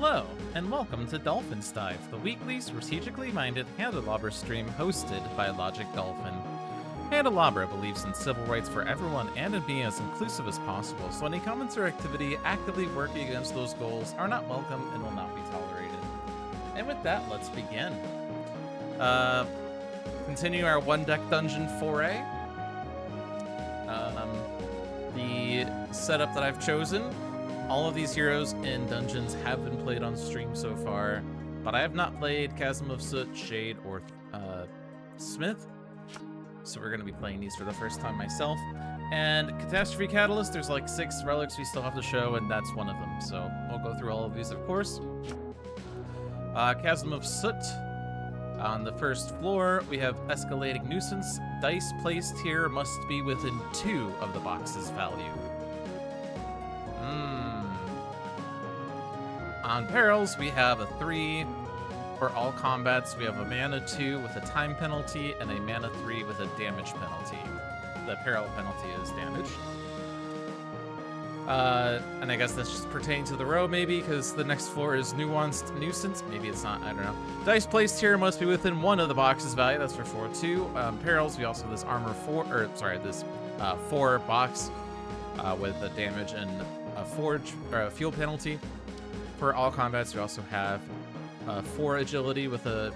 Hello, and welcome to Dolphin's Dive, the weekly strategically minded Handelabra stream hosted by Logic Dolphin. Handelabra believes in civil rights for everyone and in being as inclusive as possible, so any comments or activity actively working against those goals are not welcome and will not be tolerated. And with that, let's begin. Continue our one-deck dungeon foray. The setup that I've chosen, all of these heroes in dungeons have been played on stream so far, but I have not played Chasm of Soot, Shade, or Smith, so we're going to be playing these for the first time myself. And Catastrophe Catalyst, there's like 6 relics we still have to show, and that's one of them, so we'll go through all of these, of course. Chasm of Soot. On the first floor, we have Escalating Nuisance. Dice placed here must be within 2 of the box's value. On Perils, we have a 3. For all combats, we have a mana 2 with a time penalty and a mana 3 with a damage penalty. The Peril penalty is damage. And I guess that's just pertaining to the row, maybe, because the next floor is Nuanced Nuisance. Maybe it's not, I don't know. Dice placed here must be within 1 of the box's value. That's for floor 2. Perils, we also have this armor 4, or sorry, this 4 box with a damage and a forge, or a fuel penalty. For all combats, we also have 4 agility with a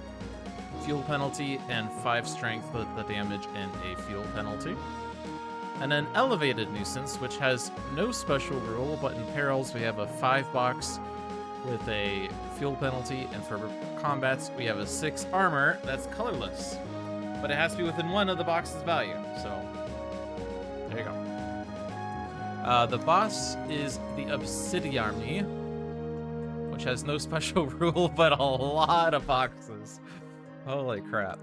fuel penalty and 5 strength with the damage and a fuel penalty. And then Elevated Nuisance, which has no special rule, but in Perils we have a 5 box with a fuel penalty, and for combats we have a 6 armor that's colorless, but it has to be within 1 of the box's value, so there you go. The boss is the Obsidiarmy, which has no special rule, but a lot of boxes. Holy crap.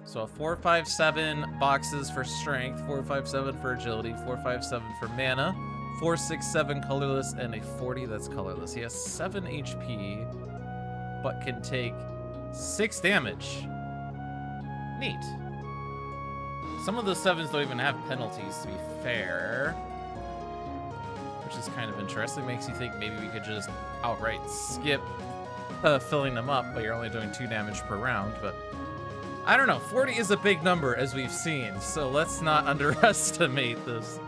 So 4, 5, 7 boxes for strength, 4, 5, 7 for agility, 4, 5, 7 for mana, 4, 6, 7 colorless, and a 40 that's colorless. He has 7 HP, but can take 6 damage. Neat. Some of the 7s don't even have penalties, to be fair, which is kind of interesting. Makes you think maybe we could just outright skip filling them up, but you're only doing 2 damage per round, but I don't know. 40 is a big number, as we've seen, so let's not underestimate this.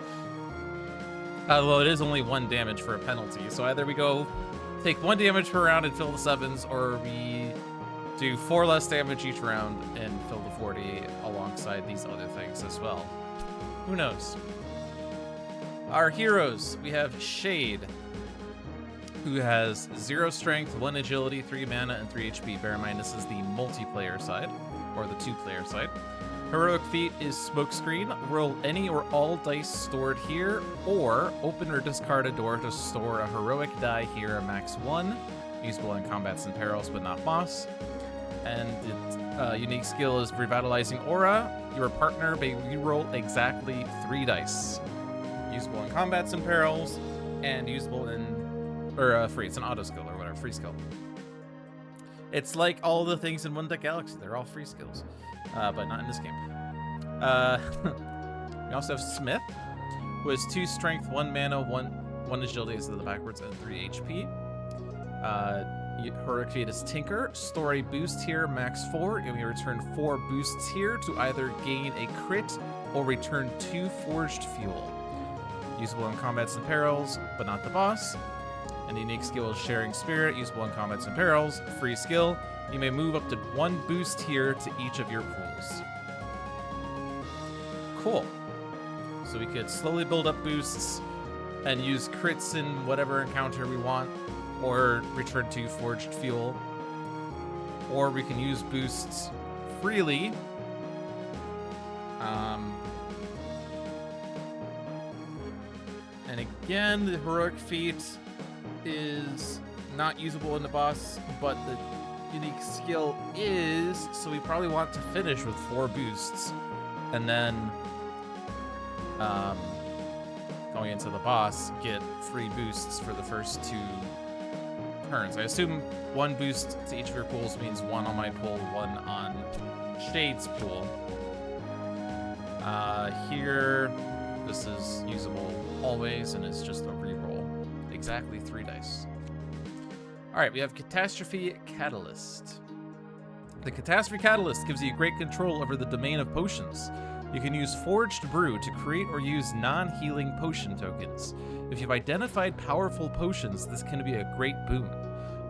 Although it is only 1 damage for a penalty, so either we go take 1 damage per round and fill the 7s, or we do 4 less damage each round and fill the 40 alongside these other things as well. Who knows? Our heroes, we have Shade, who has 0 strength, 1 agility, 3 mana, and 3 HP. Bear in mind, this is the multiplayer side, or the 2-player side. Heroic feat is Smokescreen. Roll any or all dice stored here, or open or discard a door to store a heroic die here, a max 1. Usable in combats and perils, but not boss. And its unique skill is Revitalizing Aura. Your partner may reroll exactly 3 dice. Usable in combats and perils, and usable in, or free. It's an auto skill or whatever, free skill. It's like all the things in One Deck Galaxy. They're all free skills, but not in this game. We also have Smith, who has 2 strength, 1 mana, 1 agility is the backwards, and 3 HP. Heroic feat is Tinker. Store a boost here, max 4. And we return 4 boosts here to either gain a crit or return 2 forged fuel. Usable in combats and perils, but not the boss. And the unique skill is Sharing Spirit, usable in combats and perils. Free skill. You may move up to 1 boost here to each of your pools. Cool. So we could slowly build up boosts and use crits in whatever encounter we want, or return 2 forged fuel. Or we can use boosts freely. And again, the heroic feat is not usable in the boss, but the unique skill is, so we probably want to finish with 4 boosts, and then going into the boss, get free boosts for the first 2 turns. I assume 1 boost to each of your pools means 1 on my pool, 1 on Shade's pool. Here, this is usable always, and it's just a reroll. Exactly 3 dice. All right, we have Catastrophe Catalyst. The Catastrophe Catalyst gives you great control over the domain of potions. You can use Forged Brew to create or use non-healing potion tokens. If you've identified powerful potions, this can be a great boon.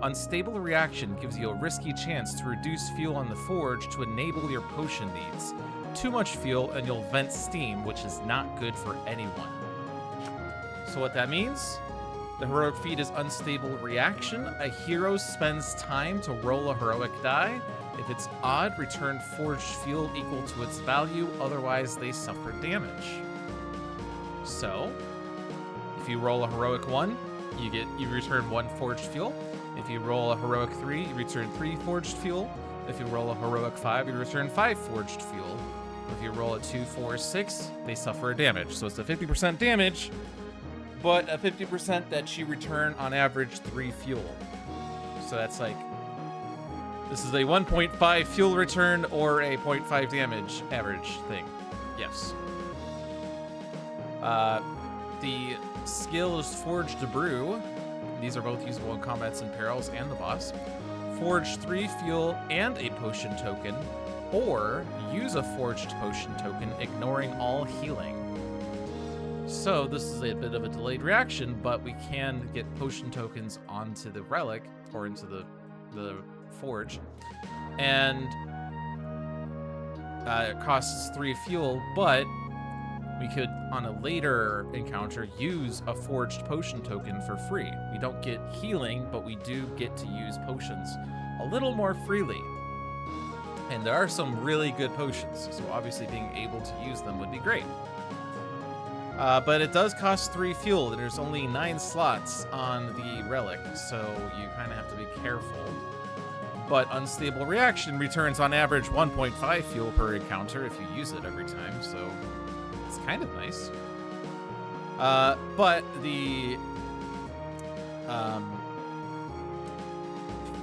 Unstable Reaction gives you a risky chance to reduce fuel on the forge to enable your potion needs. Too much fuel and you'll vent steam, which is not good for anyone. So what that means? The heroic feat is Unstable Reaction. A hero spends time to roll a heroic die. If it's odd, return forged fuel equal to its value, otherwise they suffer damage. So, if you roll a heroic 1, you return 1 forged fuel. If you roll a heroic 3, you return 3 forged fuel. If you roll a heroic 5, you return 5 forged fuel. If you roll a 2, 4, 6, they suffer a damage. So it's a 50% damage, but a 50% that you return on average 3 fuel. So that's like, this is a 1.5 fuel return or a 0.5 damage average thing. Yes. The skill is Forged Brew. These are both usable in combats and perils and the boss. Forge 3 fuel and a potion token, or use a forged potion token, ignoring all healing. So this is a bit of a delayed reaction, but we can get potion tokens onto the relic or into the forge, and it costs 3 fuel, but we could, on a later encounter, use a forged potion token for free. We don't get healing, but we do get to use potions a little more freely. And there are some really good potions, so obviously being able to use them would be great. But it does cost 3 fuel, and there's only 9 slots on the relic, so you kind of have to be careful. But Unstable Reaction returns on average 1.5 fuel per encounter if you use it every time, so it's kind of nice. But the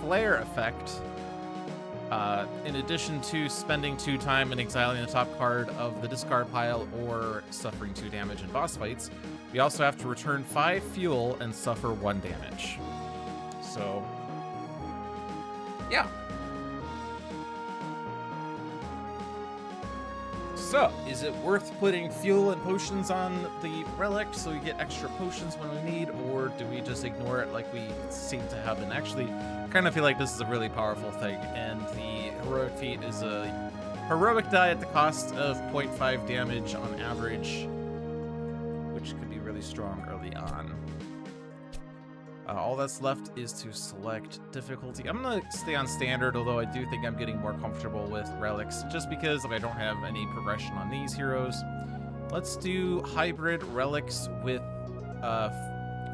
Flare effect, in addition to spending 2 time and exiling the top card of the discard pile or suffering 2 damage in boss fights, we also have to return 5 fuel and suffer 1 damage. So, yeah. So, is it worth putting fuel and potions on the relic so we get extra potions when we need, or do we just ignore it like we seem to have been? Actually, I kind of feel like this is a really powerful thing, and the heroic feat is a heroic die at the cost of 0.5 damage on average, which could be really strong early on. All that's left is to select difficulty. I'm gonna stay on standard, although I do think I'm getting more comfortable with relics, just because I don't have any progression on these heroes. Let's do hybrid relics with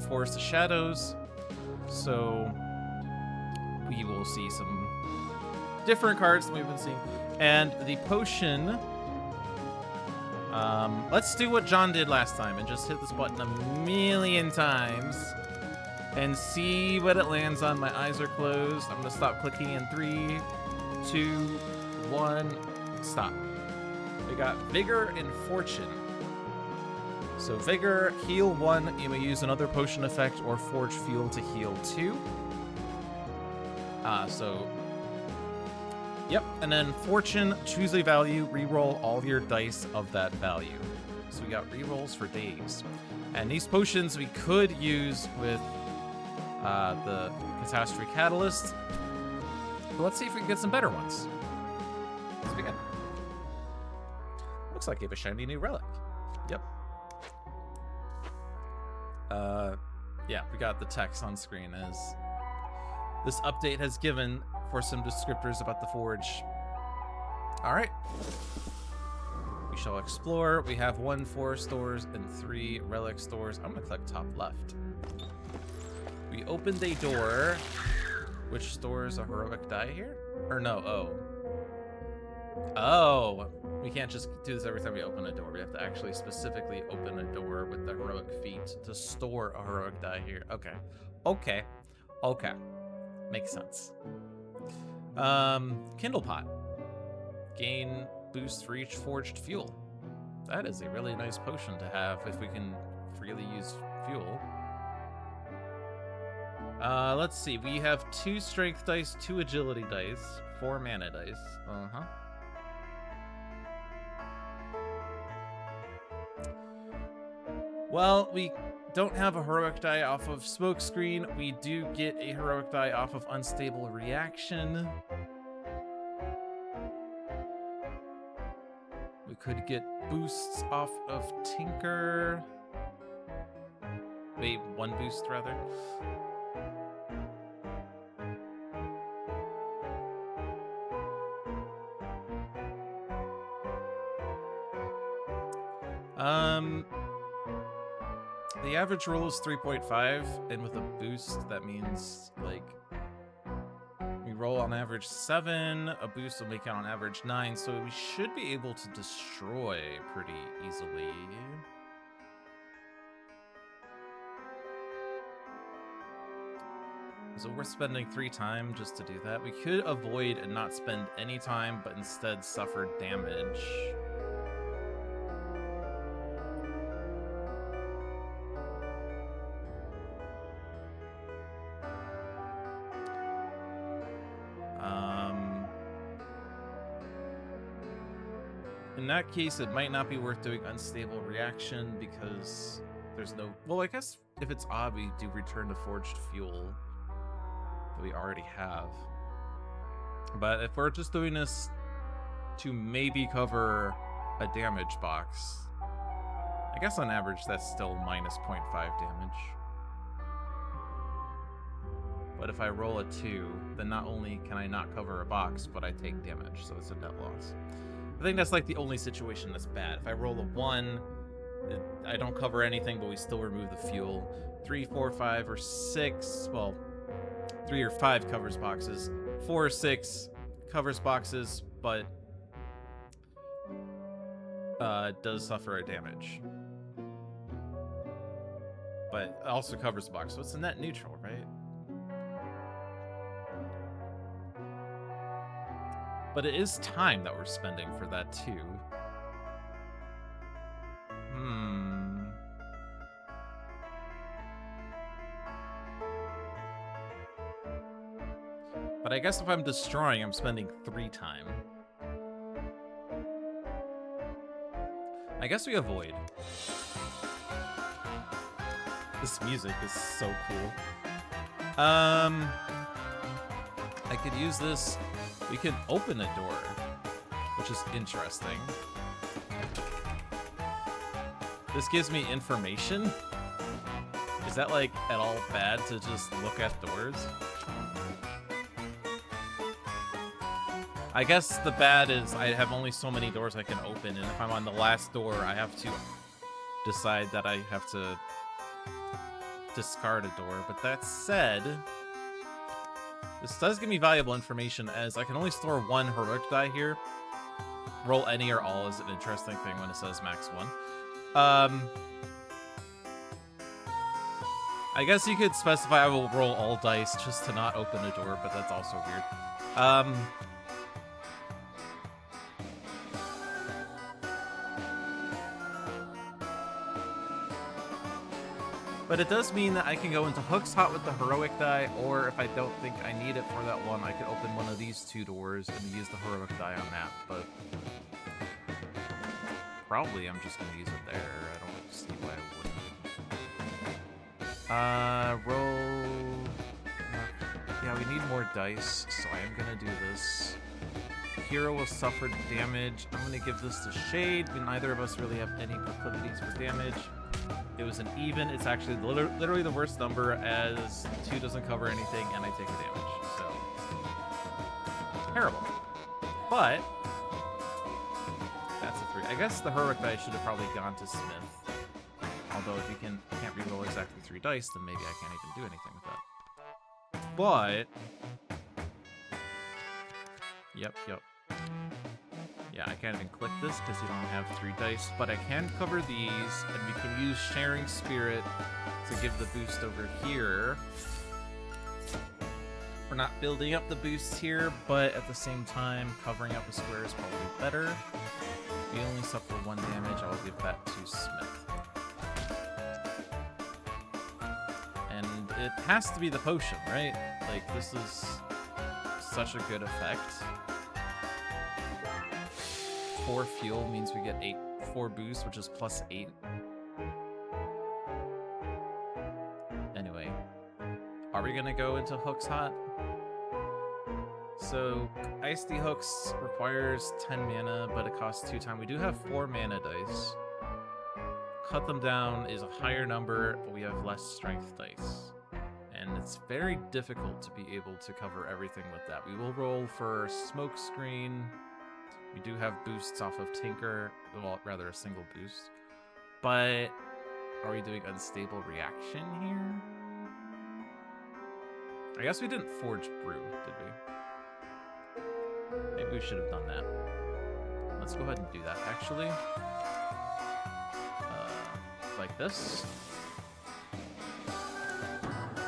Forest of Shadows, so we will see some different cards than we've been seeing. And the potion, let's do what John did last time and just hit this button a million times and see what it lands on. My eyes are closed. I'm gonna stop clicking in 3, 2, 1, stop. We got Vigor and Fortune. So Vigor, heal 1, you may use another potion effect or forge fuel to heal 2. Yep, and then Fortune, choose a value, reroll all of your dice of that value. So we got rerolls for days. And these potions we could use with the Catastrophe Catalyst. But let's see if we can get some better ones. Let's begin. Looks like you have a shiny new relic. Yep. Yeah, we got the text on screen as this update has given for some descriptors about the forge. All right. We shall explore. We have 1 forest stores and 3 relic stores. I'm gonna click top left. We opened a door. Which stores a heroic die here? Or no, oh, we can't just do this every time we open a door. We have to actually specifically open a door with the heroic feat to store a heroic die here. Okay. Makes sense. Kindle Pot. Gain boost for each forged fuel. That is a really nice potion to have if we can freely use fuel. Let's see. We have 2 strength dice, 2 agility dice, 4 mana dice. Uh-huh. Well, we don't have a heroic die off of Smokescreen. We do get a heroic die off of Unstable Reaction. We could get boosts off of Tinker. Wait, 1 boost rather. The average roll is 3.5, and with a boost, that means, like, we roll on average 7, a boost will make it on average 9, so we should be able to destroy pretty easily. Is it worth spending 3 time just to do that? We could avoid and not spend any time, but instead suffer damage. In that case, it might not be worth doing Unstable Reaction because there's no... Well, I guess if it's odd, we do return to Forged Fuel that we already have. But if we're just doing this to maybe cover a damage box, I guess on average that's still minus 0.5 damage. But if I roll a 2, then not only can I not cover a box, but I take damage, so it's a net loss. I think that's like the only situation that's bad. If I roll a 1, I don't cover anything, but we still remove the fuel. 3, 4, 5, or 6, well, 3 or 5 covers boxes. 4 or 6 covers boxes, but does suffer a damage. But also covers the box, so it's a net neutral, right? But it is time that we're spending for that, too. But I guess if I'm destroying, I'm spending 3 time. I guess we avoid. This music is so cool. I could use this. We could open a door, which is interesting. This gives me information. Is that, like, at all bad to just look at doors? I guess the bad is I have only so many doors I can open, and if I'm on the last door, I have to decide that I have to discard a door. But that said, this does give me valuable information, as I can only store 1 heroic die here. Roll any or all is an interesting thing when it says max 1. I guess you could specify I will roll all dice just to not open a door, but that's also weird. But it does mean that I can go into Hook's Hot with the heroic die, or if I don't think I need it for that one, I could open one of these 2 doors and use the heroic die on that, but probably I'm just going to use it there. I don't see why I wouldn't. Roll... Yeah, we need more dice, so I am going to do this. Hero will suffer damage. I'm going to give this to Shade. Neither of us really have any proclivities for damage. It was an even. It's actually literally the worst number, as 2 doesn't cover anything, and I take a damage. So, terrible. But that's a 3. I guess the heroic dice should have probably gone to Smith. Although if you can't reroll exactly 3 dice, then maybe I can't even do anything with that. But yep. Yeah, I can't even click this because you don't have 3 dice, but I can cover these, and we can use Sharing Spirit to give the boost over here. We're not building up the boosts here, but at the same time, covering up a square is probably better. We only suffer 1 damage. I will give that to Smith. And it has to be the potion, right? Like, this is such a good effect. 4 fuel means we get 4 boost, which is +8. Anyway, are we gonna go into Hooks Hot? So, Icy Hooks requires 10 mana, but it costs 2 time. We do have 4 mana dice. Cut them down is a higher number, but we have less strength dice. And it's very difficult to be able to cover everything with that. We will roll for Smoke Screen. We do have boosts off of Tinker, well, rather a single boost. But are we doing Unstable Reaction here? I guess we didn't Forge Brew, did we? Maybe we should have done that. Let's go ahead and do that, actually. Like this.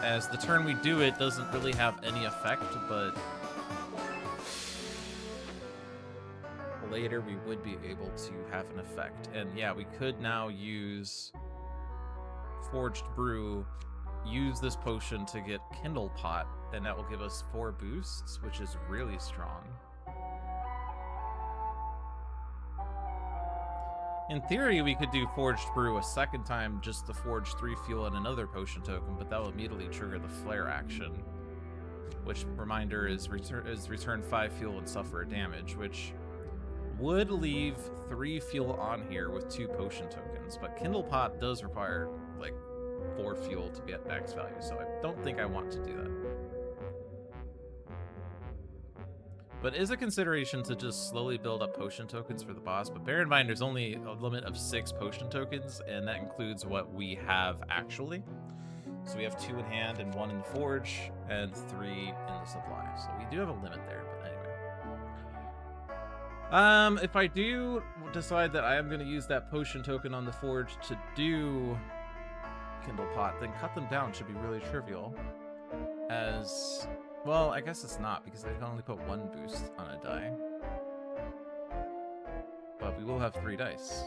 As the turn we do it doesn't really have any effect, but later we would be able to have an effect. And yeah, we could now use Forged Brew, use this potion to get Kindle Pot, and that will give us 4 boosts, which is really strong. In theory, we could do Forged Brew a second time just to forge 3 fuel and another potion token, but that will immediately trigger the flare action. Which, reminder, is return 5 fuel and suffer a damage, which would leave 3 fuel on here with 2 potion tokens. But Kindle Pot does require, like, 4 fuel to get max value, so I don't think I want to do that. But it is a consideration to just slowly build up potion tokens for the boss. But bear in mind, there's only a limit of 6 potion tokens, and that includes what we have actually. So we have 2 in hand and 1 in the forge, and 3 in the supply. So we do have a limit there, but anyway. If I do decide that I am going to use that potion token on the forge to do Kindle Pot, then cut them down should be really trivial. As... well, I guess it's not, because I can only put 1 boost on a die. But we will have 3 dice.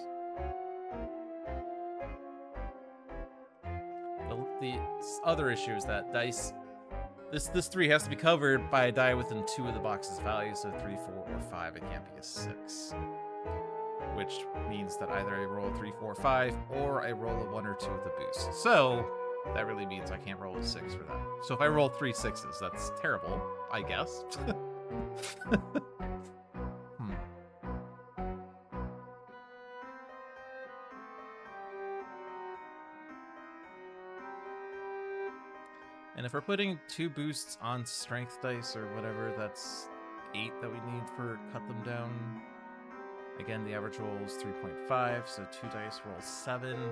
The other issue is that dice... This 3 has to be covered by a die within 2 of the box's value, so 3, 4, or 5, it can't be a 6. Which means that either I roll 3, 4, 5, or I roll a 1 or 2 with a boost. So... that really means I can't roll a 6 for that. So if I roll 3 6s, that's terrible, I guess. And if we're putting 2 boosts on strength dice or whatever, that's 8 that we need for cut them down. Again, the average roll is 3.5, so 2 dice roll 7.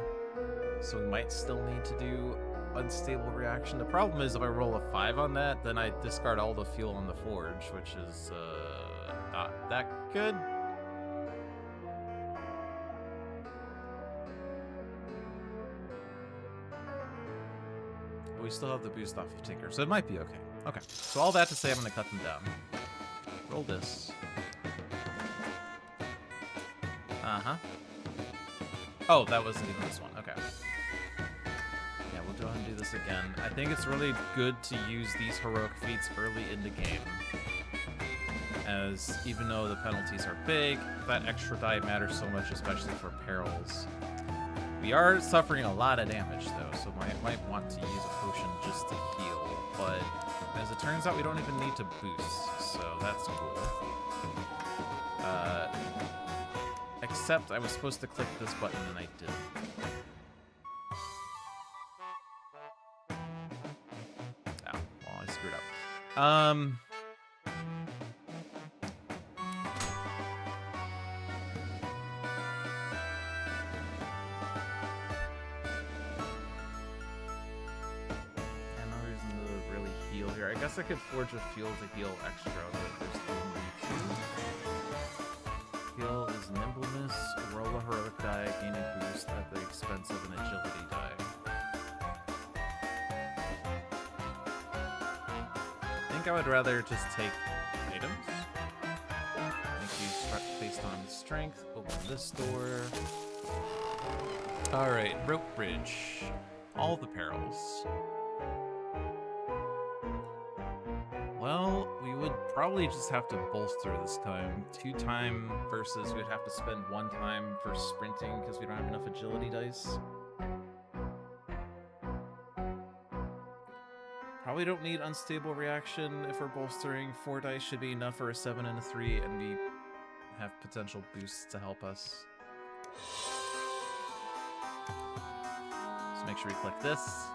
So we might still need to do Unstable Reaction. The problem is if I roll a 5 on that, then I discard all the fuel on the forge, which is not that good. But we still have the boost off of Tinker, so it might be okay. Okay, so all that to say I'm going to cut them down. Roll this. Uh-huh. Oh, that wasn't even this one. Okay. Yeah, we'll go ahead and do this again. I think it's really good to use these heroic feats early in the game. As even though the penalties are big, that extra die matters so much, especially for perils. We are suffering a lot of damage, though, so I might want to use a potion just to heal. But as it turns out, we don't even need to boost, so that's cool. Except I was supposed to click this button and I didn't. Oh, well, I screwed up. no reason to really heal here. I guess I could forge a fuel to heal extra, but there's only 2. Heal is nimbleness, roll a heroic die, gain a boost at the expense of an agility die. I think I would rather just take items. Make you start based on strength. Open this door. Alright, rope bridge. All the perils. Well, we would probably just have to bolster this time. 2 time versus we'd have to spend 1 time for sprinting because we don't have enough agility dice. Probably don't need unstable reaction if we're bolstering. 4 dice should be enough for a 7 and a 3, and we have potential boosts to help us. So make sure we click this.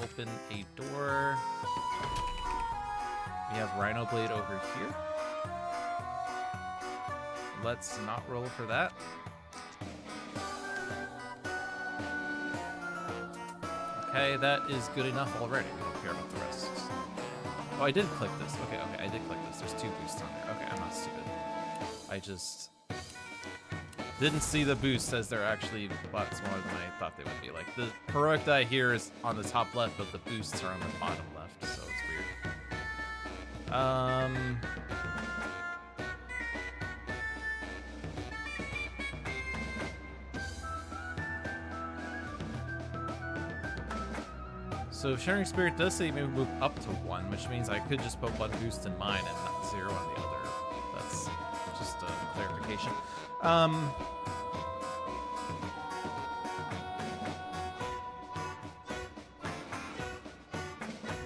Open a door. We have Rhino Blade over here. Let's not roll for that. Okay, that is good enough already. We don't care about the rest. Oh, I did click this. Okay, I did click this. There's 2 boosts on there. Okay, I'm not stupid. I just didn't see the boost as they're actually a lot smaller than I thought they would be. Like, the heroic die here is on the top left, but the boosts are on the bottom left, so it's weird. So Sharing Spirit does say maybe move up to 1, which means I could just put 1 boost in mine and not 0 on the other. That's just a clarification.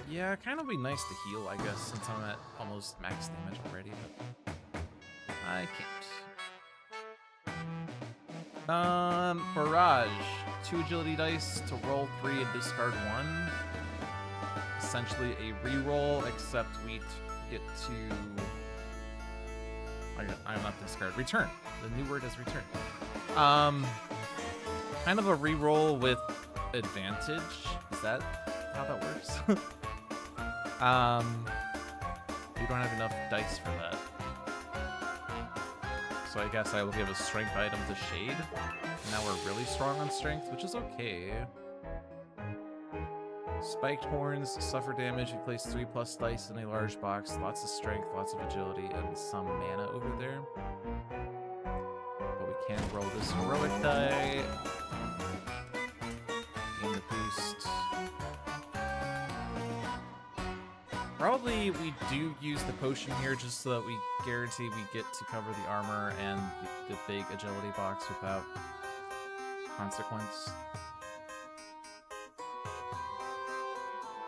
Yeah, kind of be nice to heal, I guess, since I'm at almost max damage already, but I can't. Barrage. 2 agility dice to roll 3 and discard 1. Essentially a reroll, except we get to... I'm not discard. Return. The new word is return. Kind of a reroll with advantage. Is that how that works? We don't have enough dice for that. So I guess I will give a strength item to Shade. Now we're really strong on strength, which is okay. Spiked horns, suffer damage, you place 3+ dice in a large box, lots of strength, lots of agility, and some mana over there. But we can roll this heroic die. Gain the boost. Probably we do use the potion here just so that we guarantee we get to cover the armor and the big agility box without consequence.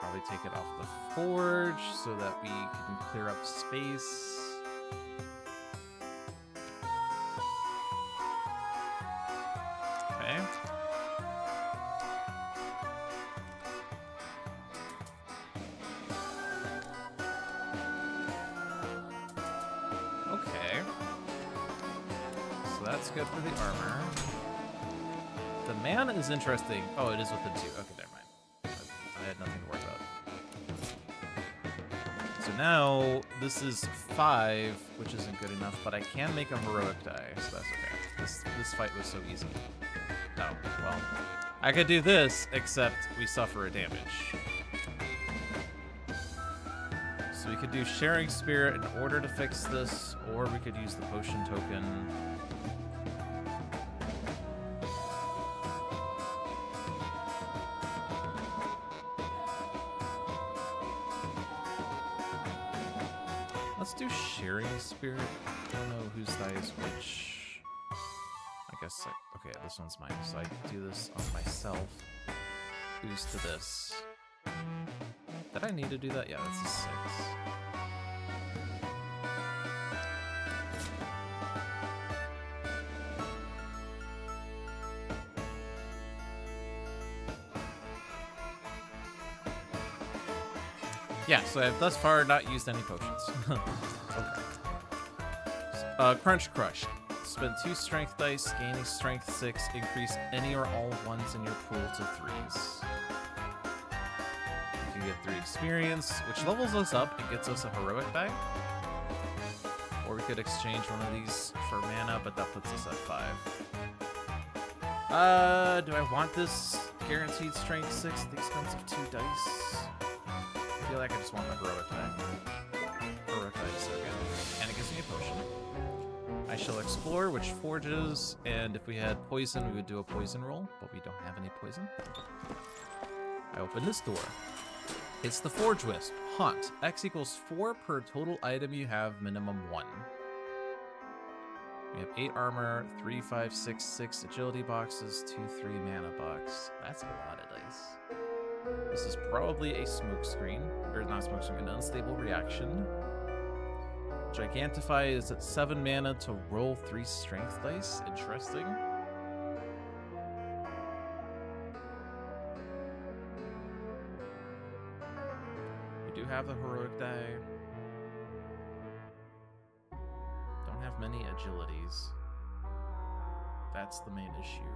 Probably take it off the forge so that we can clear up space. Okay. Okay. So that's good for the armor. The mana is interesting. Oh, it is with the 2. Okay, never mind. I had nothing to worry about. So now, this is 5, which isn't good enough, but I can make a heroic die, so that's okay. This fight was so easy. Oh, well. I could do this, except we suffer a damage. So we could do Sharing Spirit in order to fix this, or we could use the potion token. Let's do Sharing Spirit. I don't know whose die is which. I guess okay, this one's mine, so I can do this on myself. Boost to this. Did I need to do that? Yeah, that's a 6. Yeah, so I've thus far not used any potions. Okay. Crunch Crush. Spend 2 strength dice, gain a strength 6, increase any or all ones in your pool to 3s. You can get 3 experience, which levels us up and gets us a heroic die. Or we could exchange one of these for mana, but that puts us at 5. Do I want this guaranteed strength 6 at the expense of 2 dice? I feel like I just want the heroic die. Heroic die is so good. And it gives me a potion. I shall explore, which forges, and if we had poison, we would do a poison roll, but we don't have any poison. I open this door. It's the Forge Wisp. Haunt. X equals 4 per total item you have, minimum 1. We have 8 armor, 3, 5, 6, 6 agility boxes, 2, 3 mana box. That's a lot of dice. This is probably a smoke screen, or not smoke screen, an unstable reaction. Gigantify is at 7 mana to roll 3 strength dice. Interesting. We do have the heroic die. Don't have many agilities. That's the main issue.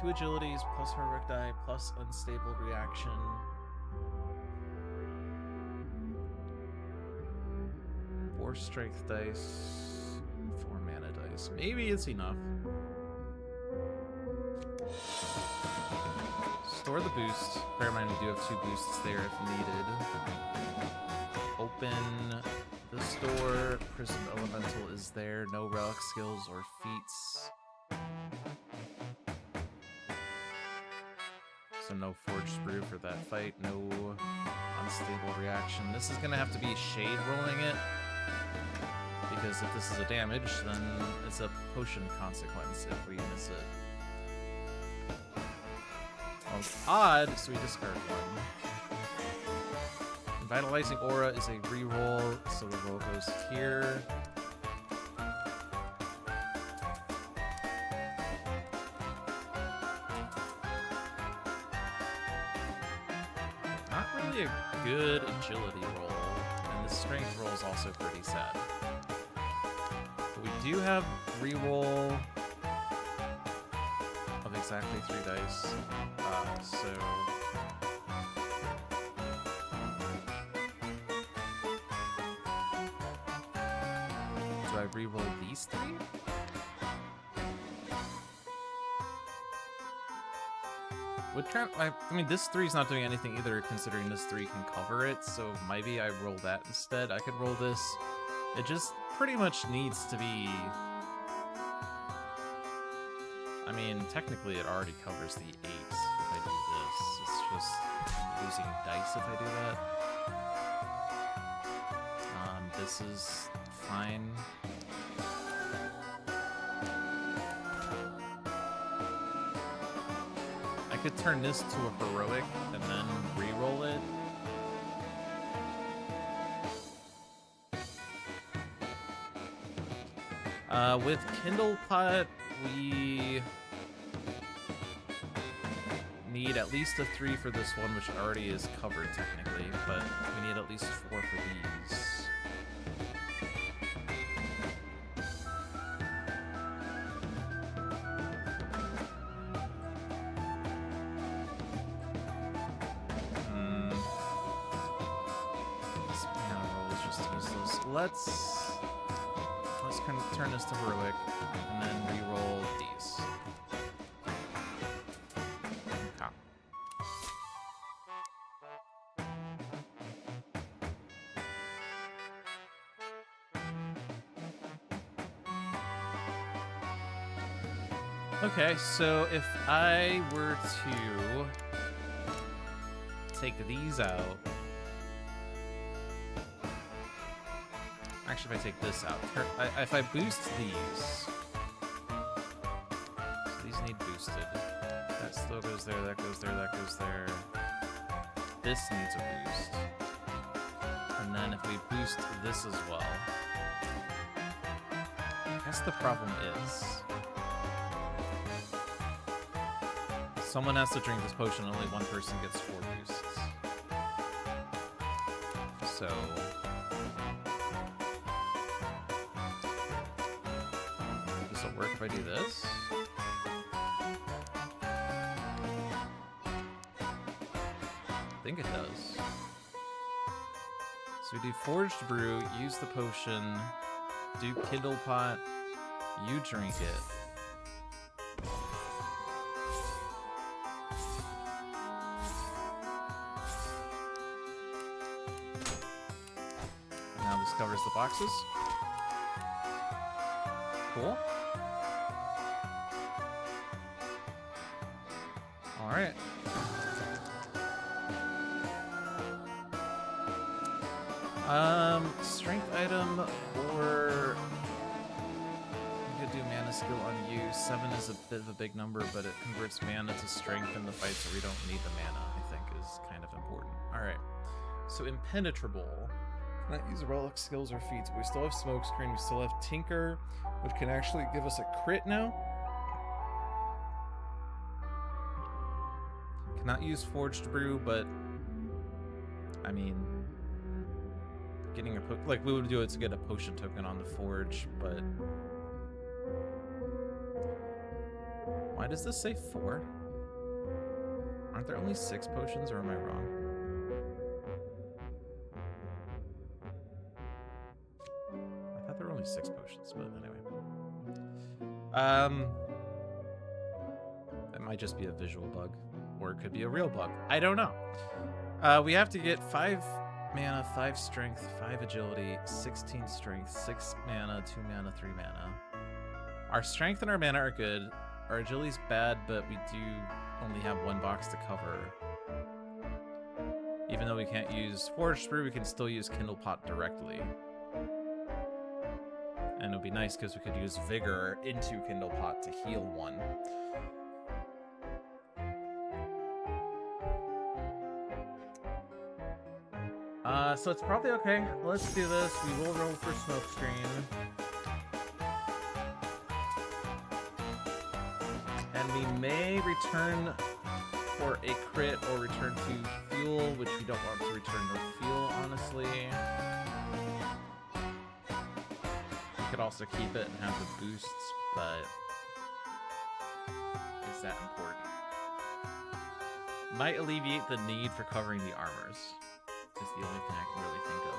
Two agilities plus heroic die plus unstable reaction. Four strength dice, 4 mana dice. Maybe it's enough. Store the boost. Bear in mind we do have 2 boosts there if needed. Open the store. Prismed Elemental is there. No relic skills or feats. So no Forged Brew for that fight. No unstable reaction. This is going to have to be Shade rolling it. Because if this is a damage, then it's a potion consequence if we miss it. Well, it's odd, so we discard 1. Vitalizing Aura is a reroll, so the roll goes here. Not really a good agility roll, and the strength roll is also pretty sad. But we do have reroll of exactly 3 dice, so... Do I reroll these 3? I mean, this 3's not doing anything either, considering this 3 can cover it, so maybe I roll that instead. I could roll this. It just pretty much needs to be... I mean, technically it already covers the 8 if I do this. It's just losing dice if I do that. This is fine. I could turn this to a heroic and then re-roll it. With Kindle Pot, we need at least a 3 for this one, which already is covered technically, but we need at least 4 for these. This mana roll is just useless. Let's turn this to heroic and then re-roll these. Okay, so if I were to take these out... Actually, if I take this out, if I boost these... So these need boosted. That still goes there, that goes there, that goes there. This needs a boost. And then if we boost this as well... I guess the problem is... Someone has to drink this potion, only one person gets 4 boosts. So... Does it work if I do this? I think it does. So we do Forged Brew, use the potion, do Kindle Pot, you drink it. Now this covers the boxes. Cool. right. Strength item or you could do mana skill on you. 7 is a bit of a big number, but it converts mana to strength in the fights where we don't need the mana, I think is kind of important. Alright. So impenetrable. Cannot use relic skills or feats, but we still have smokescreen, we still have Tinker, which can actually give us a crit now. Cannot use Forged Brew, but I mean, getting a like we would do it to get a potion token on the forge, but why does this say 4? Aren't there only 6 potions, or am I wrong? I thought there were only 6 potions, but anyway. That might just be a visual bug, or it could be a real bug. I don't know. We have to get 5 mana, 5 strength, 5 agility, 16 strength, 6 mana, 2 mana, 3 mana. Our strength and our mana are good. Our agility's bad, but we do only have 1 box to cover. Even though we can't use Forged Brew, we can still use Kindle Pot directly. And it would be nice because we could use Vigor into Kindle Pot to heal 1. So it's probably okay. Let's do this. We will roll for Smokescreen. And we may return for a crit or return to fuel, which we don't want to return to fuel, honestly. We could also keep it and have the boosts, but is that important? Might alleviate the need for covering the armors. Is the only thing I can really think of.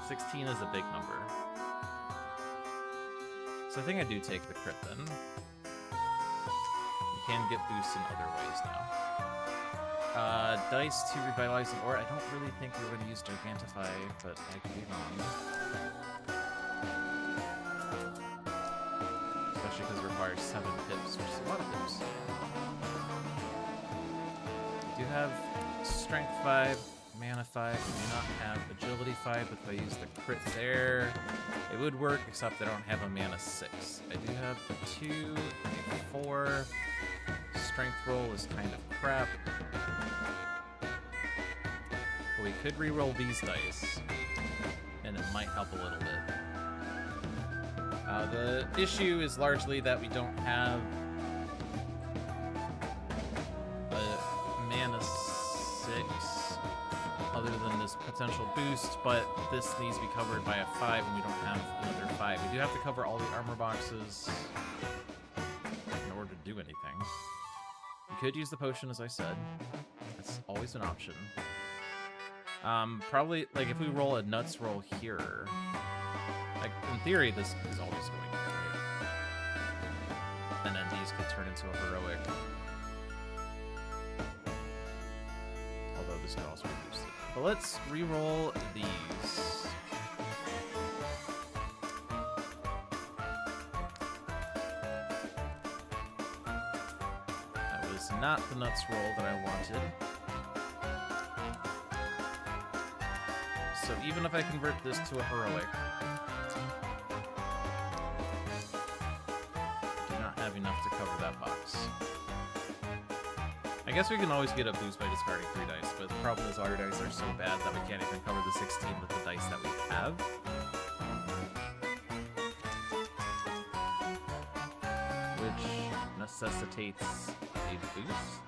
16 is a big number. So I think I do take the crit then. You can get boosts in other ways now. Dice to revitalize an aura. I don't really think we're going to use Gigantify, but I could be wrong. Especially because it requires 7 pips, which is a lot of pips. We do have Strength 5. Mana 5, I do not have Agility 5, but if I use the crit there, it would work, except I don't have a mana 6. I do have a 2, a 4. Strength roll is kind of crap. But we could re-roll these dice, and it might help a little bit. The issue is largely that we don't have a mana 6. Other than this potential boost, but this needs to be covered by a 5, and we don't have another 5. We do have to cover all the armor boxes in order to do anything. We could use the potion, as I said. That's always an option. Probably, like, if we roll a nuts roll here, like, in theory, this is always going to be great. And then these could turn into a heroic. Although this could also be boosted. But let's re-roll these. That was not the nuts roll that I wanted. So even if I convert this to a heroic, I do not have enough to cover that box. I guess we can always get a boost by discarding 3 dice, but the problem is our dice are so bad that we can't even cover the 16 with the dice that we have. Which necessitates a boost.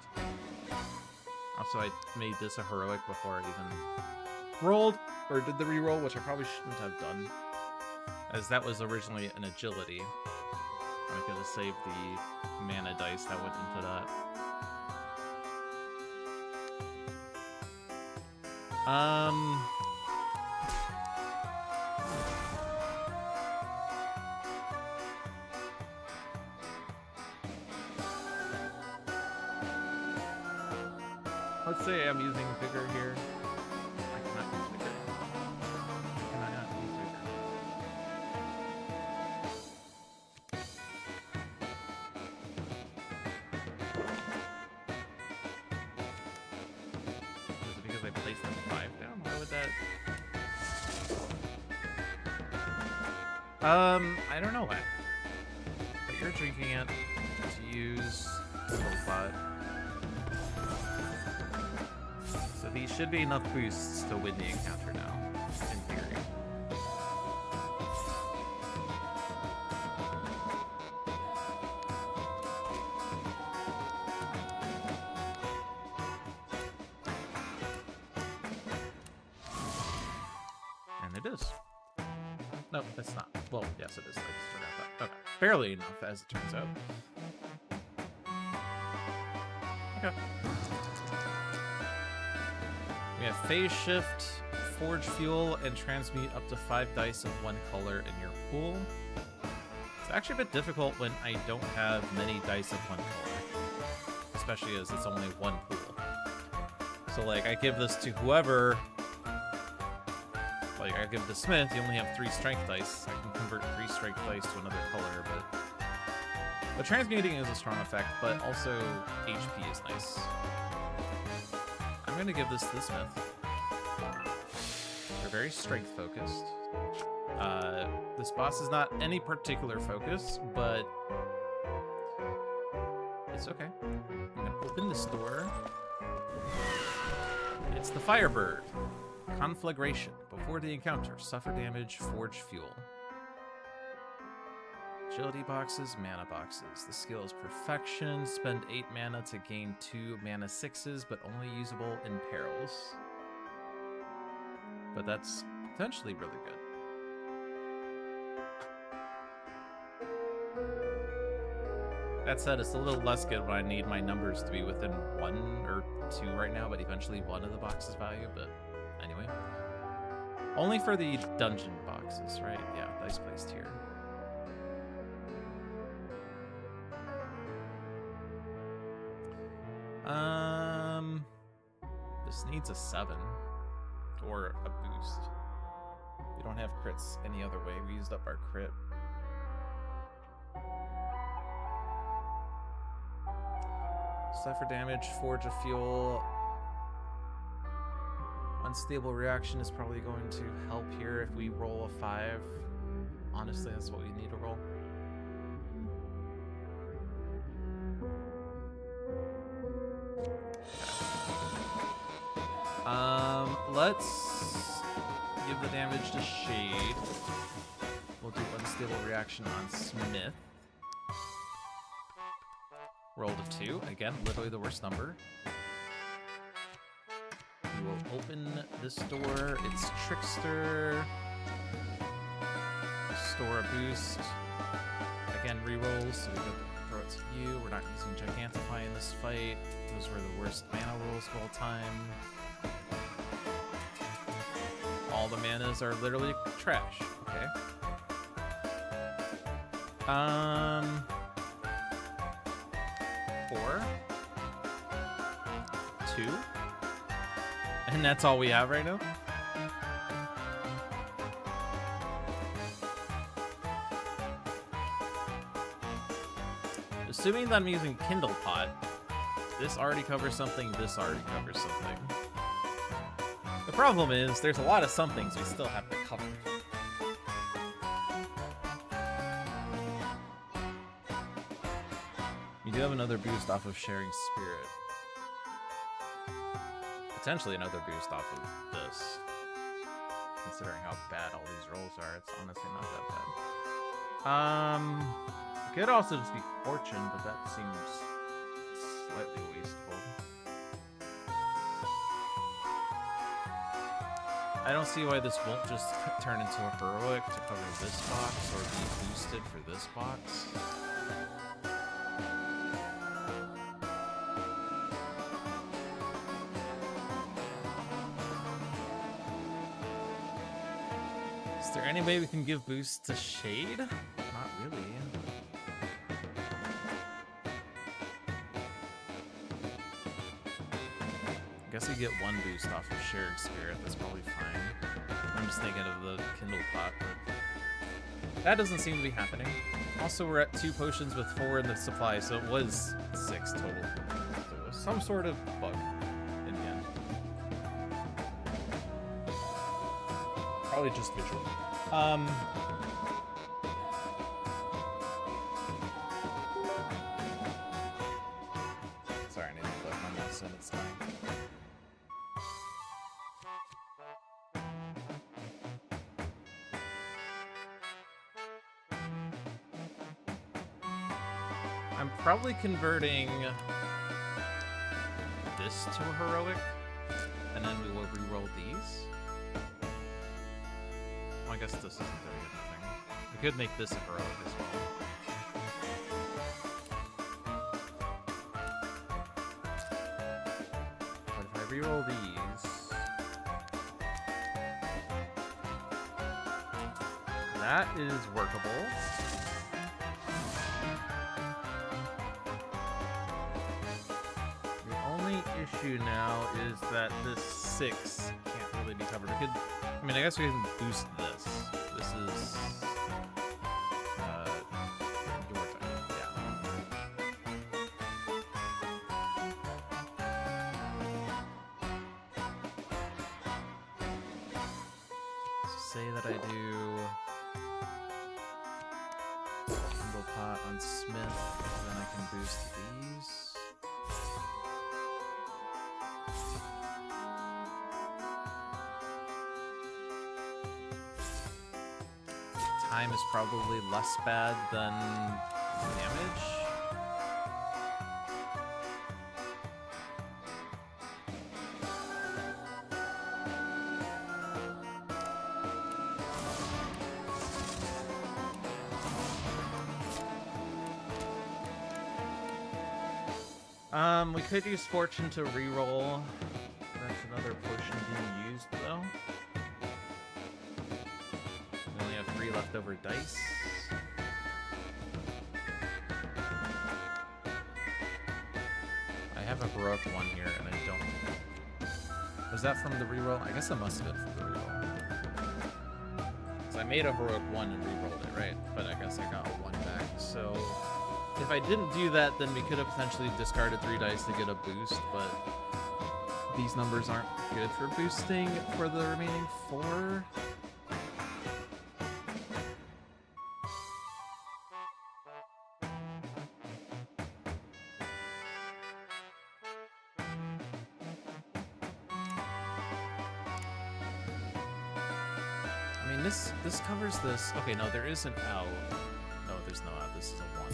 Also, I made this a heroic before I even rolled, or did the reroll, which I probably shouldn't have done, as that was originally an agility. I could have saved the mana dice that went into that. Let's say I'm using Vigor here. I cannot use Vigor. Can I not use Vigor? because I placed the 5 down? Why would that... I don't know why. But you're drinking it to use Dolphin. So these should be enough boosts to win the encounter now, in theory. And it is. No, it's not. Well, yes, it is. I just forgot that. Okay. Barely enough, as it turns out. Okay. We have Phase Shift, Forge Fuel, and transmute up to 5 dice of one color in your pool. It's actually a bit difficult when I don't have many dice of one color. Especially as it's only one pool. So, like, I give this to whoever... Like, I give it to Smith, you only have 3 strength dice. I can convert 3 strength dice to another color, but transmuting is a strong effect, but also HP is nice. I'm gonna give this to Smith. They're very strength focused. This boss is not any particular focus, but it's okay. I'm gonna open this door. It's the Firebird. Conflagration. Before the encounter, suffer damage, forge fuel. Agility boxes, mana boxes. The skill is perfection. Spend 8 mana to gain 2 mana 6s, but only usable in perils. But that's potentially really good. That said, it's a little less good when I need my numbers to be within 1 or 2 right now, but eventually 1 of the box's value, but anyway. Only for the dungeon boxes, right? Yeah, dice placed here. This needs a 7 or a boost. We don't have crits any other way. We used up our crit. Suffer damage, forge a fuel. Unstable reaction is probably going to help here if we roll a 5. Honestly, that's what we need to roll. Let's give the damage to Shade. We'll do unstable reaction on Smith. Roll to 2. Again, literally the worst number. We will open this door. It's Trickster. Store a boost. Again, rerolls, so we can throw it to you. We're not using Gigantify in this fight. Those were the worst mana rolls of all time. All the manas are literally trash. Okay. 4. 2. And that's all we have right now? Assuming that I'm using Kindle Pot, this already covers something, this already covers something. The problem is, there's a lot of somethings we still have to cover. You do have another boost off of Sharing Spirit. Potentially another boost off of this. Considering how bad all these rolls are, it's honestly not that bad. It could also just be Fortune, but that seems slightly wasteful. I don't see why this won't just turn into a heroic to cover this box or be boosted for this box. Is there any way we can give boost to Shade? Not really. I guess we get 1 boost off of Shared Spirit, that's probably fine. I'm just thinking of the Kindle Pot, but that doesn't seem to be happening. Also, we're at 2 potions with 4 in the supply, so it was 6 total. So it was some sort of bug in the end. Probably just visual. Sorry, I need to click my mouse and it's time. I'm probably converting this to a heroic, and then we will re-roll these. Well, I guess this isn't doing anything. We could make this a heroic as well. But if I re-roll these, that is workable. Issue now is that this 6 can't really be covered. I mean, I guess we can boost this. This is your turn. Yeah. So say that I do single pot on Smith, then I can boost these. Time is probably less bad than damage. We could use Fortune to reroll. That's another potion being used, though. We only have 3 leftover dice. I have a heroic 1 here, and I don't. Was that from the reroll? I guess it must have been from the reroll. So I made a heroic 1 and rerolled it, right? But I guess I got a 1 back. So if I didn't do that, then we could have potentially discarded 3 dice to get a boost, but these numbers aren't good for boosting for the remaining 4. I mean, this covers this. Okay, no, there is an out. No, there's no out. This is a 1.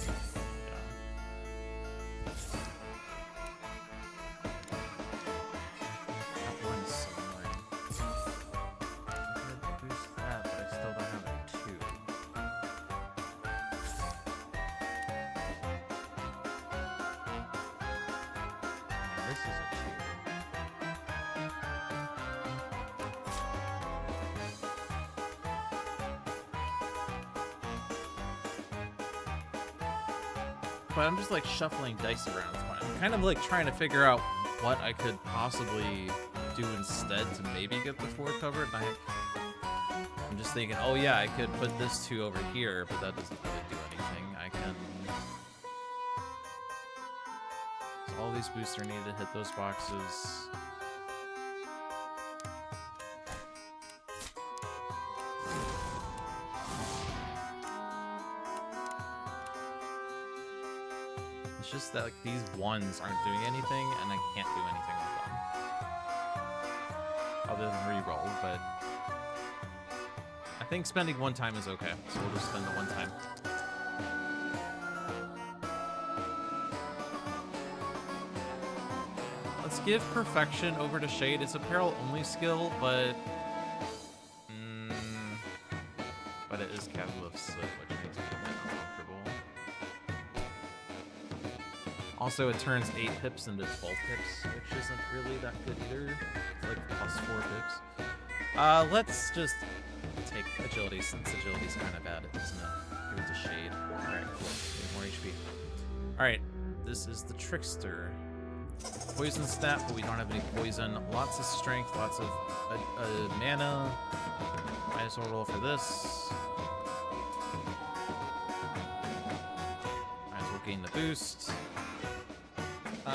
But I'm just like shuffling dice around. I'm kind of like trying to figure out what I could possibly do instead to maybe get the 4 covered. And I'm just thinking, oh yeah, I could put this 2 over here, but that doesn't really do anything. I can. So all these boosts are needed to hit those boxes. Just that like these 1s aren't doing anything, and I can't do anything with them other than re-roll. But I think spending 1 time is okay, so we'll just spend the 1 time. Let's give Perfection over to Shade. It's a peril only skill, but it is Catalyst Soot, which makes me a bit uncomfortable. Also, it turns 8 pips into 12 pips, which isn't really that good either. It's like plus 4 pips. Let's just take Agility, since Agility's kind of bad, isn't it? Give it to Shade. Alright, cool. Get more HP. Alright, this is the Trickster. Poison stat, but we don't have any poison. Lots of strength, lots of mana. Might as well roll for this. Might as well gain the boost.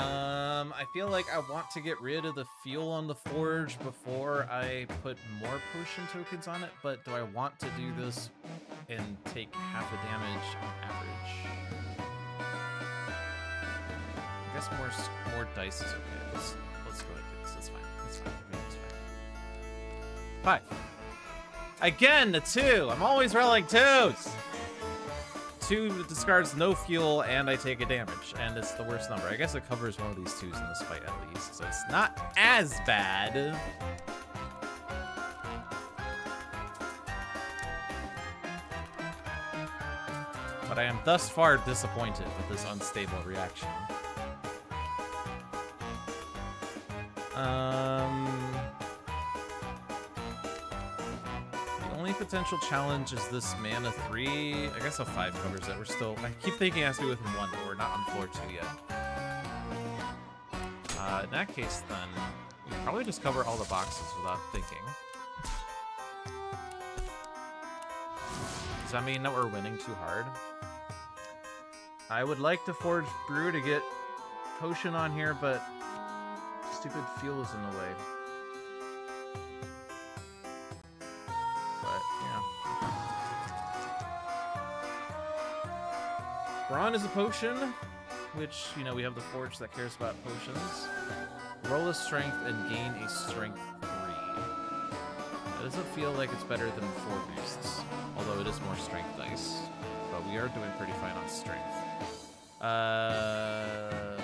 I feel like I want to get rid of the fuel on the forge before I put more potion tokens on it, but do I want to do this and take half the damage on average? I guess more dice is okay. Let's go ahead and do this. It's fine. It's fine. It's fine. 5. Again, a 2. I'm always rolling 2s. 2 discards no fuel, and I take a damage, and it's the worst number. I guess it covers one of these 2s in this fight at least, so it's not as bad. But I am thus far disappointed with this unstable reaction. The only potential challenge is this mana 3. I guess a 5 covers it. We're still... I keep thinking it has to be within 1, but we're not on floor 2 yet. In that case, then, we probably just cover all the boxes without thinking. Does that mean that we're winning too hard? I would like to forge brew to get potion on here, but stupid fuel is in the way. But, yeah. Brawn is a potion, which, you know, we have the forge that cares about potions. Roll a strength and gain a strength 3. It doesn't feel like it's better than 4 boosts, although it is more strength dice. But we are doing pretty fine on strength. I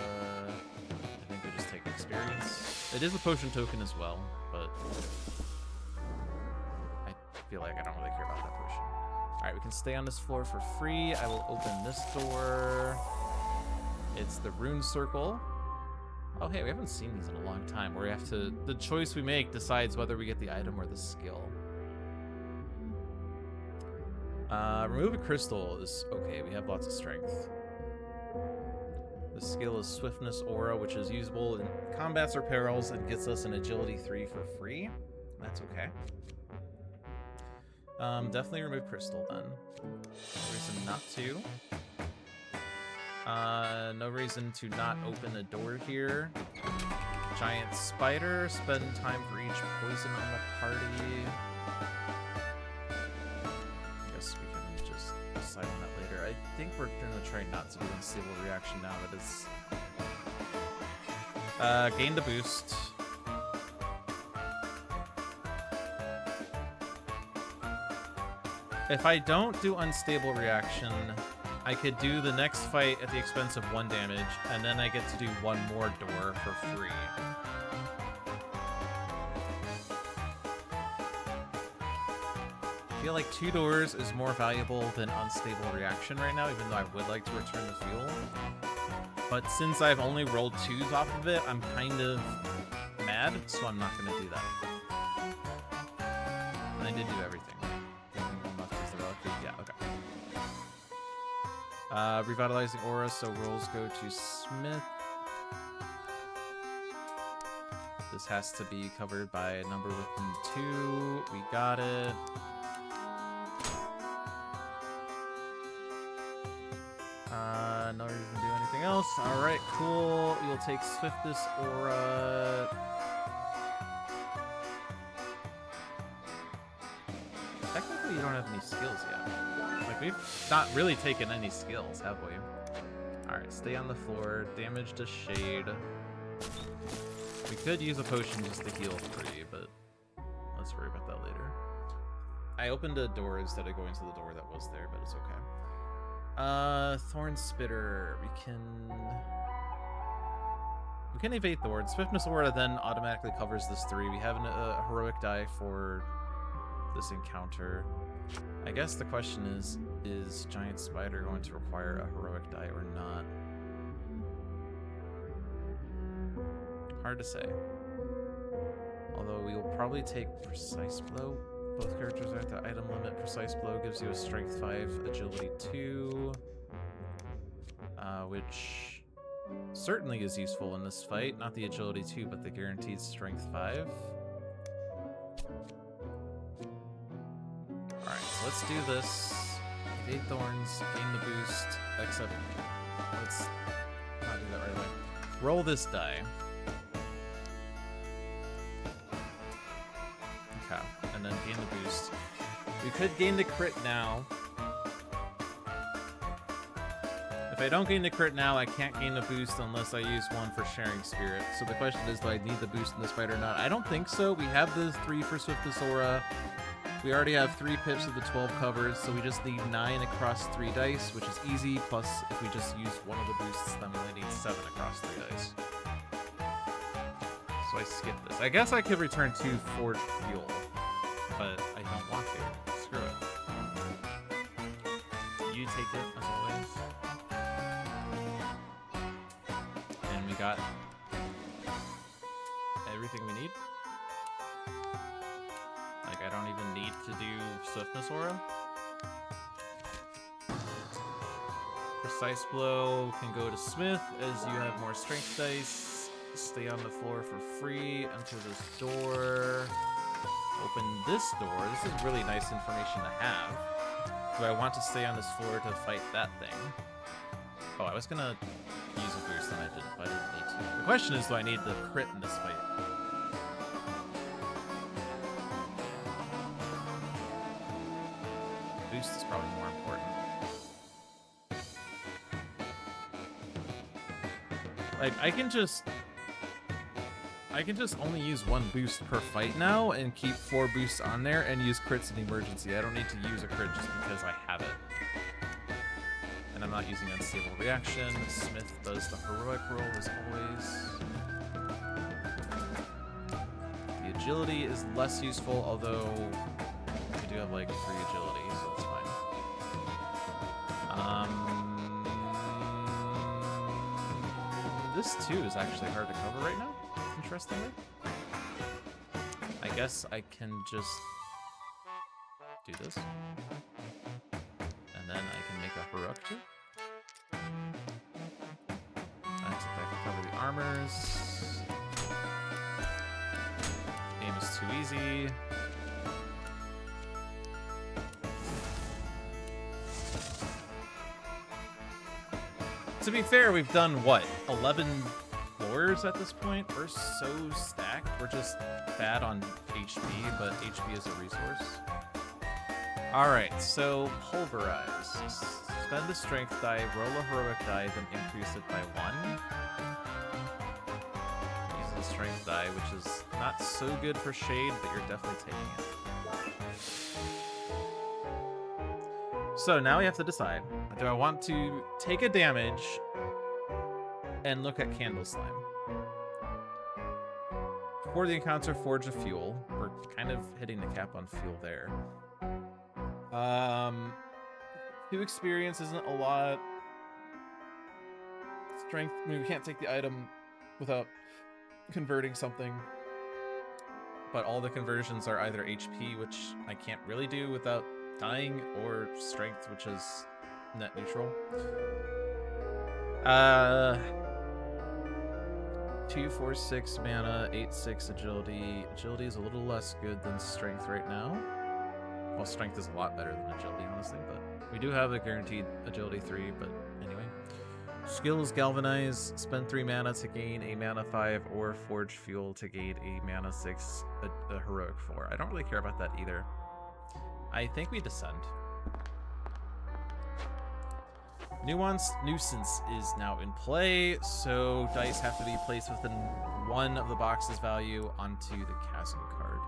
think we just take experience. It is a potion token as well, but I feel like I don't really care about that potion. Alright, we can stay on this floor for free. I will open this door. It's the rune circle. Oh, hey, we haven't seen these in a long time, where we have to... The choice we make decides whether we get the item or the skill. Remove a crystal is okay. We have lots of strength. The skill is Swiftness Aura, which is usable in combats or perils and gets us an Agility 3 for free. That's okay. Definitely remove crystal then. No reason not to. No reason to not open a door here. Giant spider. Spend time for each poison on the party. I guess we can just decide on that later. I think we're gonna try not to do unstable reaction now that it's gained a boost. If I don't do unstable reaction, I could do the next fight at the expense of 1 damage, and then I get to do 1 more door for free. I feel like 2 doors is more valuable than unstable reaction right now, even though I would like to return the fuel. But since I've only rolled 2s off of it, I'm kind of mad, so I'm not going to do that. And I did do everything. Yeah, okay. Revitalizing aura, so rolls go to Smith. This has to be covered by a number within 2. We got it. No reason to do anything else. Alright, cool. You'll take Swiftness Aura. Technically, you don't have any skills yet. Like, we've not really taken any skills, have we? Alright, stay on the floor. Damage to Shade. We could use a potion just to heal free, but let's worry about that later. I opened a door instead of going to the door that was there, but it's okay. Thorn Spitter. We can evade Thorn. Swiftness Aura then automatically covers this 3. We have a heroic die for this encounter. I guess the question is Giant Spider going to require a heroic die or not? Hard to say. Although we will probably take Precise Blow. Both characters are at the item limit. Precise Blow gives you a Strength 5, Agility 2, which certainly is useful in this fight. Not the Agility 2, but the guaranteed Strength 5. Alright, so let's do this. Evade Thorns, gain the boost, except let's not do that right away. roll this die. Okay, and then gain the boost. We could gain the crit now. If I don't gain the crit now, I can't gain the boost unless I use one for Sharing Spirit. So the question is, do I need the boost in this fight or not? I don't think so. We have the 3 for Swiftness Aura. We already have 3 pips of the 12 covers, so we just need 9 across 3 dice, which is easy. Plus, if we just use one of the boosts, then we only need 7 across 3 dice. So I skip this. I guess I could return 2 Forged Fuel, but I don't want to. Screw it. You take it, as always. And we got everything we need. Like, I don't even need to do Swiftness Aura. Precise Blow can go to Smith as you have more strength dice. Stay on the floor for free. Enter this door. Open this door. This is really nice information to have. Do I want to stay on this floor to fight that thing? Oh, I was gonna use a boost and I didn't need to. The question is, do I need the crit in this fight? Boost is probably more important. Like, I can just only use 1 boost per fight now and keep 4 boosts on there and use crits in emergency. I don't need to use a crit just because I have it. And I'm not using unstable reaction. Smith does the heroic roll as always. The agility is less useful, although we do have like 3 agility, so it's fine. This too is actually hard to cover right now, interestingly. I guess I can just do this. And then I can make a heroic too. Except I can cover the armors. Game is too easy. To be fair, we've done, what, 11 floors at this point? We're so stacked. We're just bad on HP, but HP is a resource. Alright, so Pulverize. Spend the strength die, roll a heroic die, then increase it by 1. Use the strength die, which is not so good for shade, but you're definitely taking it. So now we have to decide, do I want to take a damage and look at Candle Slime? For the encounter, Forge a Fuel. We're kind of hitting the cap on fuel there. 2 experience isn't a lot. Strength, I mean, we can't take the item without converting something. But all the conversions are either HP, which I can't really do without dying, or strength, which is net neutral. 2, 4, 6 mana, 8, 6 agility. Agility is a little less good than strength right now. Well, strength is a lot better than agility, honestly, but we do have a guaranteed agility 3, but anyway. Skills, Galvanize, spend 3 mana to gain a mana 5, or Forge Fuel to gain a mana 6, a heroic 4. I don't really care about that either. I think we Descend. Nuanced Nuisance is now in play, so dice have to be placed within 1 of the box's value onto the chasm card.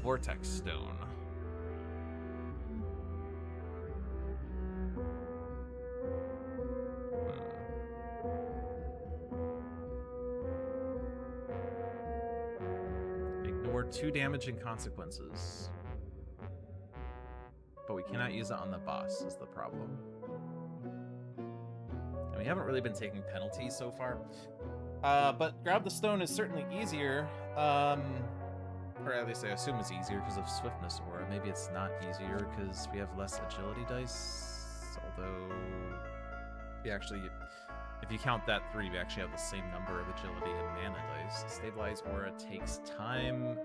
Vortex Stone. Ignore 2 damage and consequences. But we cannot use it on the boss, is the problem. And we haven't really been taking penalties so far. But Grab the Stone is certainly easier. Or at least I assume it's easier because of Swiftness Aura. Maybe it's not easier because we have less agility dice. Although, we actually, if you count that 3, we actually have the same number of agility and mana dice. Stabilize Aura takes time.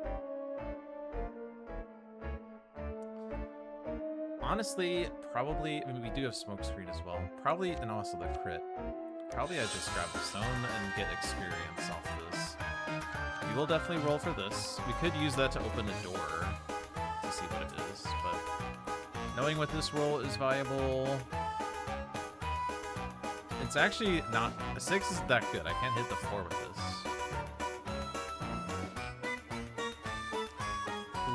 honestly, probably, I mean, we do have smoke screen as well. Probably, and also the crit. Probably I just grab the stone and get experience off this. We will definitely roll for this. We could use that to open a door to see what it is, but knowing what this roll is viable, it's actually not, a 6 isn't that good. I can't hit the 4 with this.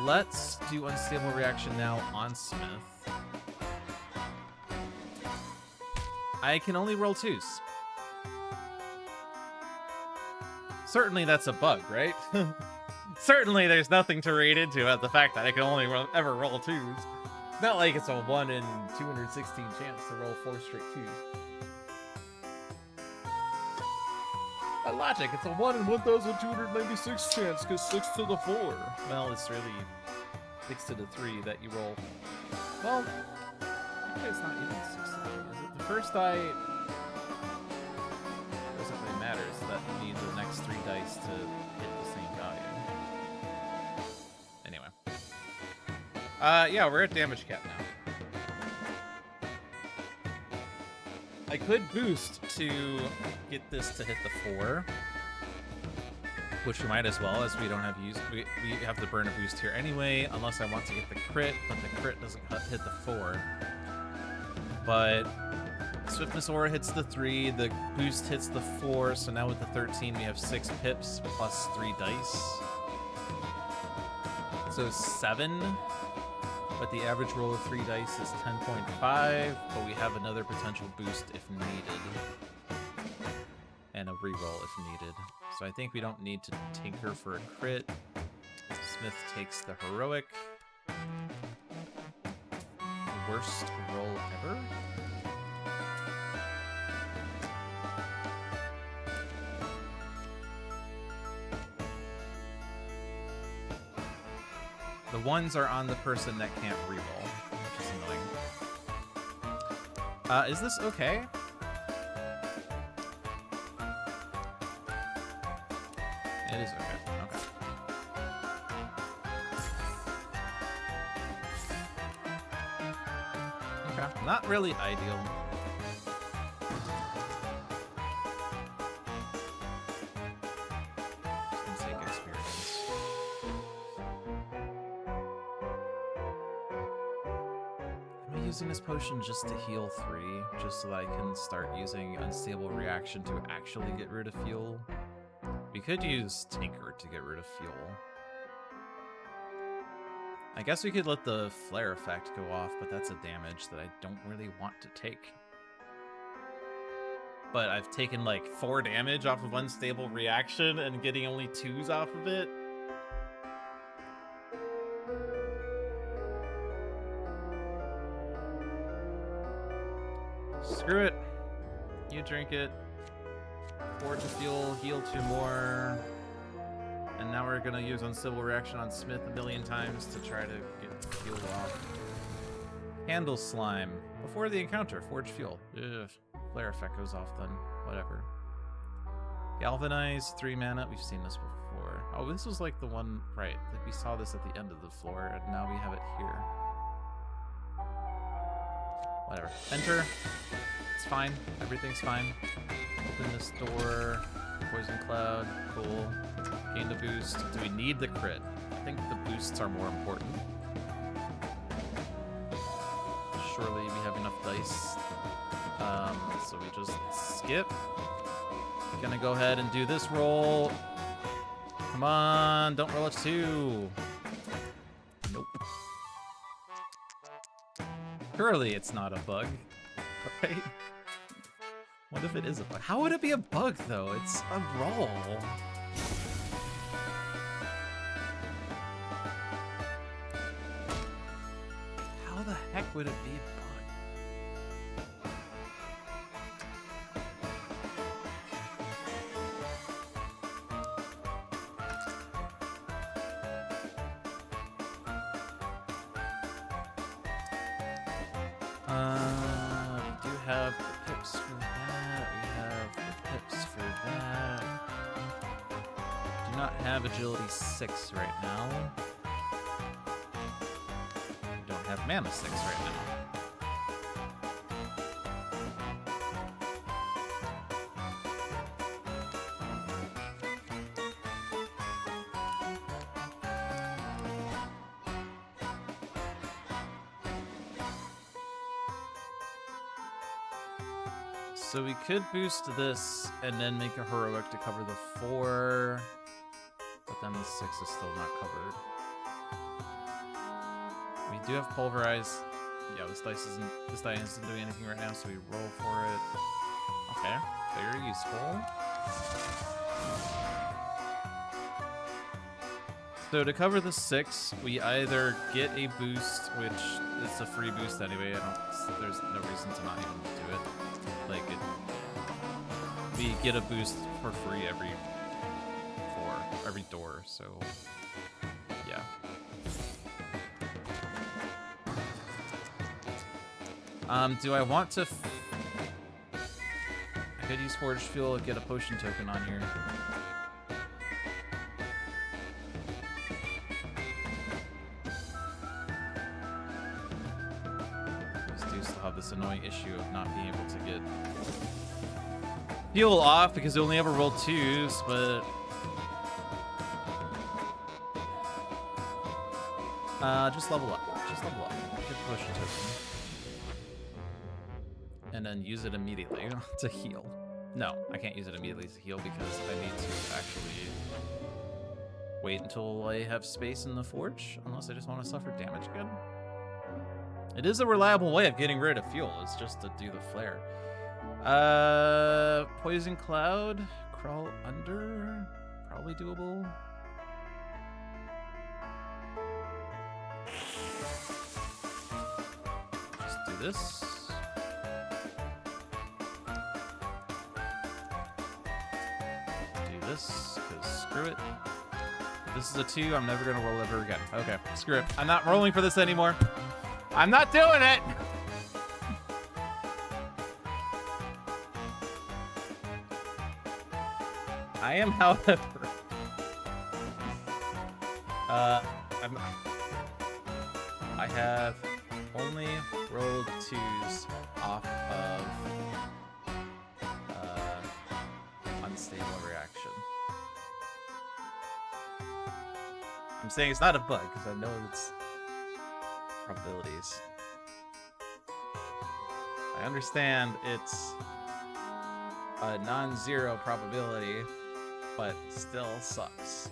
Let's do unstable reaction now on Smith. I can only roll 2s. Certainly that's a bug, right? Certainly there's nothing to read into it, the fact that I can only ever roll 2s. It's not like it's a 1 in 216 chance to roll 4 straight 2s. By logic, it's a 1 in 1,296 chance, because 6 to the 4. Well, it's really 6 to the 3 that you roll. Well, actually it's not even 6 to the 3, is it? The first die doesn't really matter, so that you need the next 3 dice to hit the same value. Anyway. Yeah, we're at damage cap now. I could boost to get this to hit the 4, which we might as well, as we don't have use. We have to burn a boost here anyway, unless I want to get the crit, but the crit doesn't hit the 4. But Swiftness Aura hits the 3, the boost hits the 4, so now with the 13 we have 6 pips plus 3 dice. So 7. But the average roll of 3 dice is 10.5, but we have another potential boost if needed. And a reroll if needed. So I think we don't need to tinker for a crit. Smith takes the heroic. Worst roll ever? The 1s are on the person that can't reroll, which is annoying. Is this okay? It is okay. Okay. Okay. Not really ideal. Using this potion just to heal 3, just so that I can start using unstable reaction to actually get rid of fuel. We could use Tinker to get rid of fuel. I guess we could let the flare effect go off, but that's a damage that I don't really want to take. But I've taken like 4 damage off of unstable reaction and getting only 2s off of it. Screw it. You drink it. Forge a fuel, heal 2 more. And now we're gonna use uncivil reaction on Smith a million times to try to get fuel off. Handle slime. Before the encounter, forge fuel. Ugh. Flare effect goes off then. Whatever. Galvanize, 3 mana. We've seen this before. Oh, this was like the one, right. Like we saw this at the end of the floor, and now we have it here. Whatever. Enter. It's fine. Everything's fine. Open this door. Poison cloud. Cool. Gain the boost. Do we need the crit? I think the boosts are more important. Surely we have enough dice. So we just skip. Gonna go ahead and do this roll. Come on, don't roll a 2. Nope. Surely it's not a bug, right? What if it is a bug? How would it be a bug, though? It's a roll. How the heck would it be a bug? We do have the pips for that. We have the pips for that. Do not have agility 6 right now. We don't have mana 6 right now. So we could boost this and then make a heroic to cover the 4, but then the 6 is still not covered. We do have pulverize. Yeah, this dice isn't doing anything right now, so we roll for it. Okay, very useful. So to cover the 6, we either get a boost, which is a free boost anyway. There's no reason to not even do it. Like we get a boost for free every door, so yeah. Do I want to? I could use forged fuel, get a potion token on here. Have this annoying issue of not being able to get fuel off because they only ever roll 2s, but just level up. Just level up. Get the potion token. And then use it immediately to heal. No, I can't use it immediately to heal because I need to actually wait until I have space in the forge, unless I just want to suffer damage again. It is a reliable way of getting rid of fuel, it's just to do the flare. Poison Cloud, crawl under, probably doable. Just do this. Do this, because screw it. If this is a 2, I'm never gonna roll ever again. Okay, screw it. I'm not rolling for this anymore. I'm not doing it! I am, however... I have only rolled 2s off of unstable reaction. I'm saying it's not a bug, because I know it's probabilities. I understand it's a non-zero probability, but still sucks.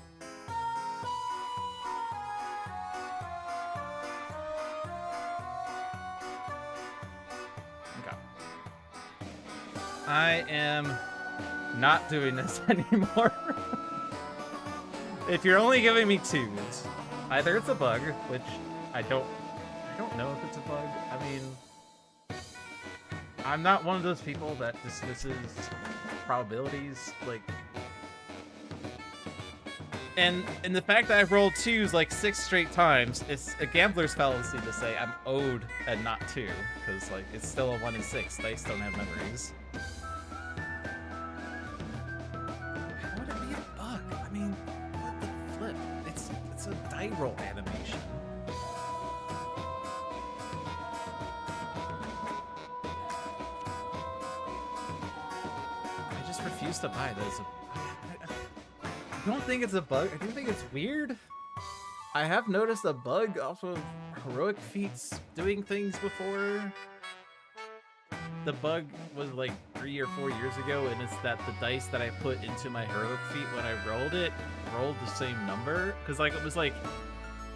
Okay. I am not doing this anymore. If you're only giving me 2s, either it's a bug, which I don't know if it's a bug. I mean, I'm not one of those people that dismisses probabilities, like, and the fact that I've rolled 2s like 6 straight times, it's a gambler's fallacy to say I'm owed and not 2, because like it's still a 1 in 6. Dice don't have memories. How would it be a bug? I mean, what the flip? It's a die roll animation. Refuse to buy this. I don't think it's a bug. I do think it's weird. I have noticed a bug off of heroic feats doing things before. The bug was like 3 or 4 years ago, and it's that the dice that I put into my heroic feat when I rolled it rolled the same number. Because like it was like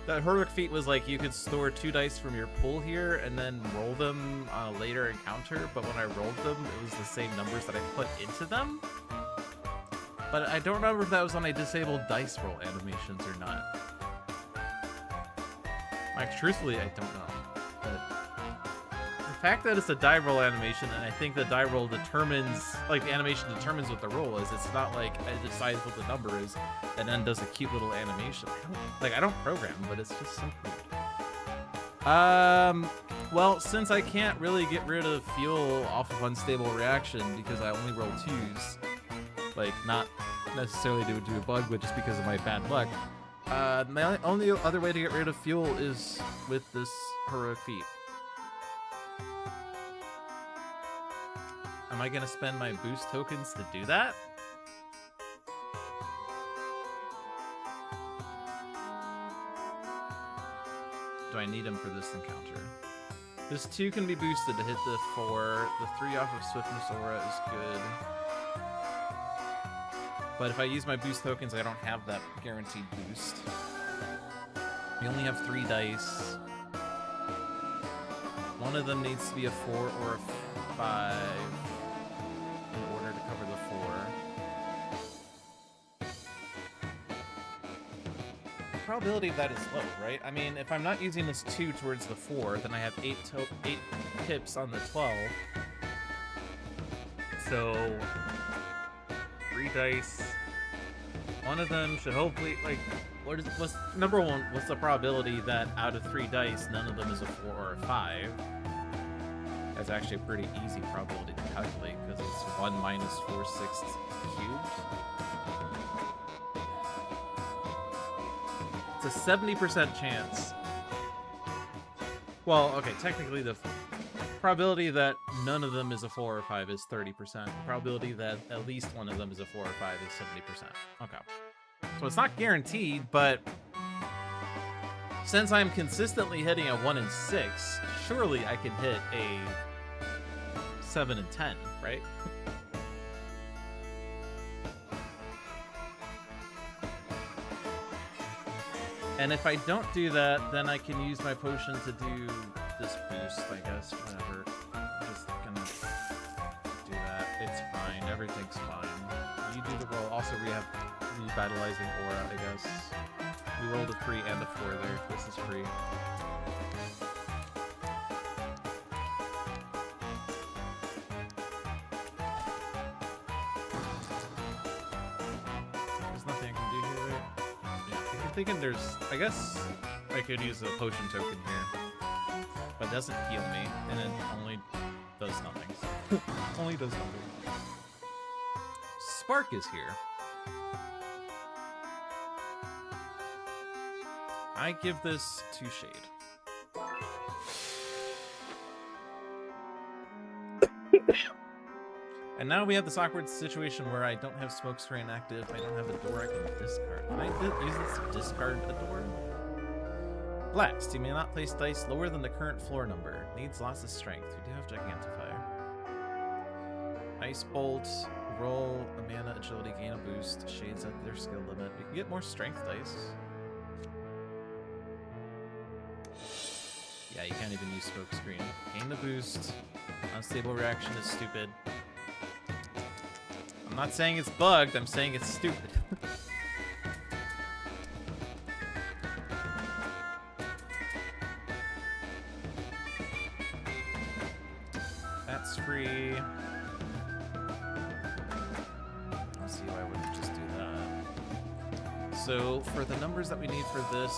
the heroic feat was like you could store 2 dice from your pool here and then roll them on a later encounter, but when I rolled them, it was the same numbers that I put into them. But I don't remember if that was on a disabled dice roll animations or not. Like, truthfully, I don't know. But the fact that it's a die roll animation, and I think the die roll determines, like, the animation determines what the roll is. It's not like it decides what the number is and then does a cute little animation. I don't program, but it's just so weird. Well, since I can't really get rid of fuel off of unstable reaction because I only roll 2s, like, not necessarily due to a bug, but just because of my bad luck, My only other way to get rid of fuel is with this heroic feat. Am I gonna spend my boost tokens to do that? Do I need them for this encounter? This 2 can be boosted to hit the 4. The 3 off of Swiftness Aura is good. But if I use my boost tokens, I don't have that guaranteed boost. We only have 3 dice. One of them needs to be a 4 or a 5 in order to cover the 4. The probability of that is low, right? I mean, if I'm not using this 2 towards the 4, then I have 8 pips on the 12. So 3 dice. One of them should hopefully, like, what's number one, what's the probability that out of 3 dice, none of them is a 4 or a 5? That's actually a pretty easy probability to calculate, because it's 1 minus 4/6 cubed. It's a 70% chance. Well, okay, technically the probability that none of them is a 4 or 5 is 30%. The probability that at least one of them is a 4 or 5 is 70%. Okay. So it's not guaranteed, but since I'm consistently hitting a 1 and 6, surely I can hit a 7 and 10, right? And if I don't do that, then I can use my potion to do this boost, I guess, whatever. I'm just gonna do that. It's fine. Everything's fine. You do the roll. Also, we have revitalizing aura, I guess. We rolled a 3 and a 4 there. This is free. There's nothing I can do here, right? Yeah, I'm thinking there's... I guess I could use a potion token here. But it doesn't heal me, and it only does nothing. Only does nothing. Spark is here. I give this to Shade. And now we have this awkward situation where I don't have smoke screen active, I don't have a door I can discard. Can I use this to discard a door? Blast, you may not place dice lower than the current floor number. Needs lots of strength. We do have Gigantify. Ice Bolt, roll a mana, agility, gain a boost. Shades at their skill limit. We can get more strength dice. Yeah, you can't even use smoke screen. Gain the boost. Unstable reaction is stupid. I'm not saying it's bugged, I'm saying it's stupid. That's free. I'll see why I wouldn't just do that. So for the numbers that we need for this,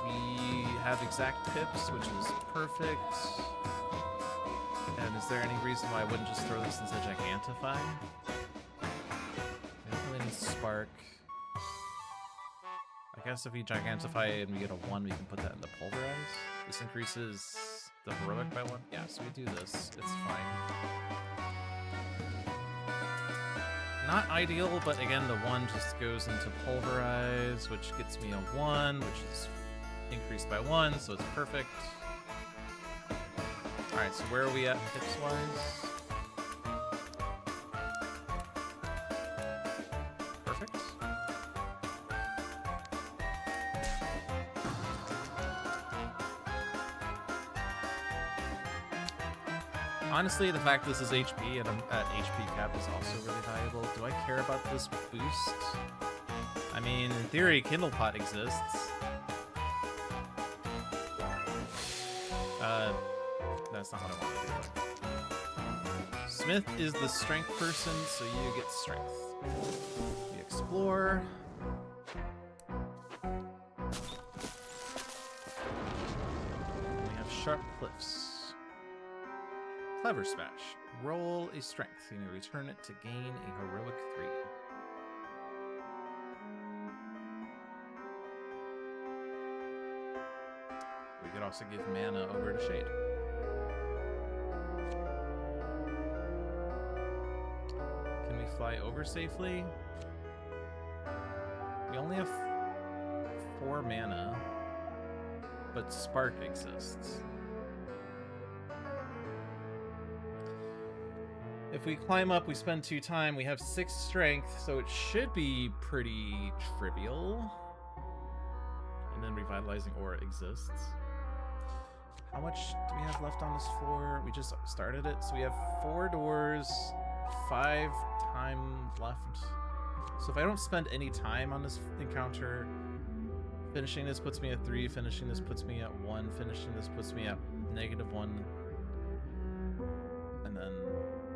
we have exact pips, which is perfect. And is there any reason why I wouldn't just throw this into Gigantify? I don't really need Spark. I guess if we Gigantify and we get a 1, we can put that into Pulverize. This increases the heroic by 1. Yeah, so we do this. It's fine. Not ideal, but again, the 1 just goes into Pulverize, which gets me a 1, which is increased by 1, so it's perfect. Alright, so where are we at pips-wise? Perfect. Honestly, the fact this is HP and I'm at HP cap is also really valuable. Do I care about this boost? I mean, in theory, Kindle Pot exists. That's not what I want to do. Smith is the strength person, so you get strength. We explore. We have sharp cliffs. Clever Smash. Roll a strength. You may return it to gain a heroic 3. could also give mana over to Shade. Can we fly over safely? We only have 4 mana, but Spark exists. If we climb up, we spend 2 time. We have 6 strength, so it should be pretty trivial. And then Revitalizing Aura exists. How much do we have left on this floor? We just started it, so we have 4 doors, 5 time left. So if I don't spend any time on this encounter, finishing this puts me at 3, finishing this puts me at 1, finishing this puts me at -1, and then,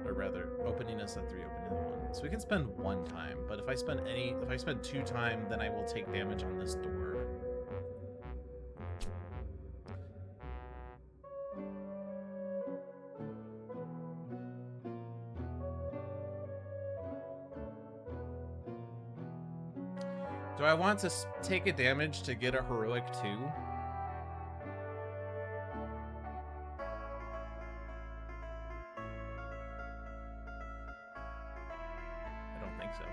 or rather, opening this at 3, opening at 1. So we can spend 1 time, but if I spend 2 time, then I will take damage on this door. Do I want to take a damage to get a heroic 2? I don't think so.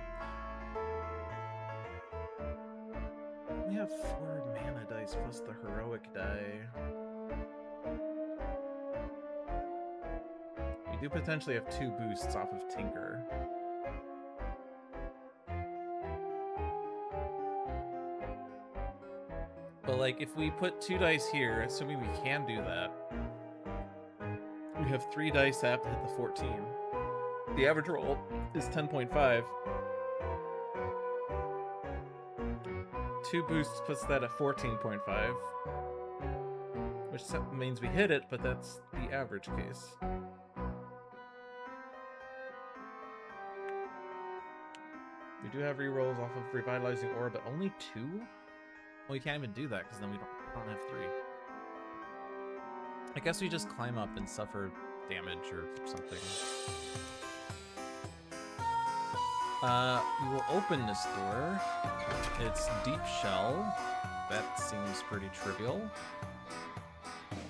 We have 4 mana dice plus the heroic die. We do potentially have 2 boosts off of Tinker. But, like, if we put 2 dice here, assuming we can do that, we have 3 dice that have to hit the 14. The average roll is 10.5. 2 boosts puts that at 14.5. Which means we hit it, but that's the average case. We do have rerolls off of Revitalizing Aura, but only 2? Well, we can't even do that because then we don't have 3. I guess we just climb up and suffer damage or something. We will open this door. It's Deep Shell. That seems pretty trivial.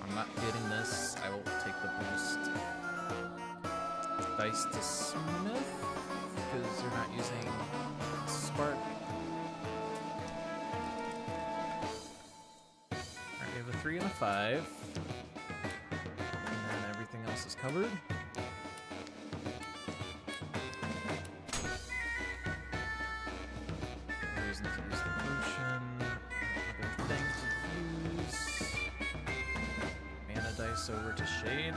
I'm not getting this. I will take the boost. Dice to Smith because you're not using Spark. Alright, we have a 3 and a 5. And then everything else is covered. Reason to use the potion. Other thing to use. Mana dice over to Shade.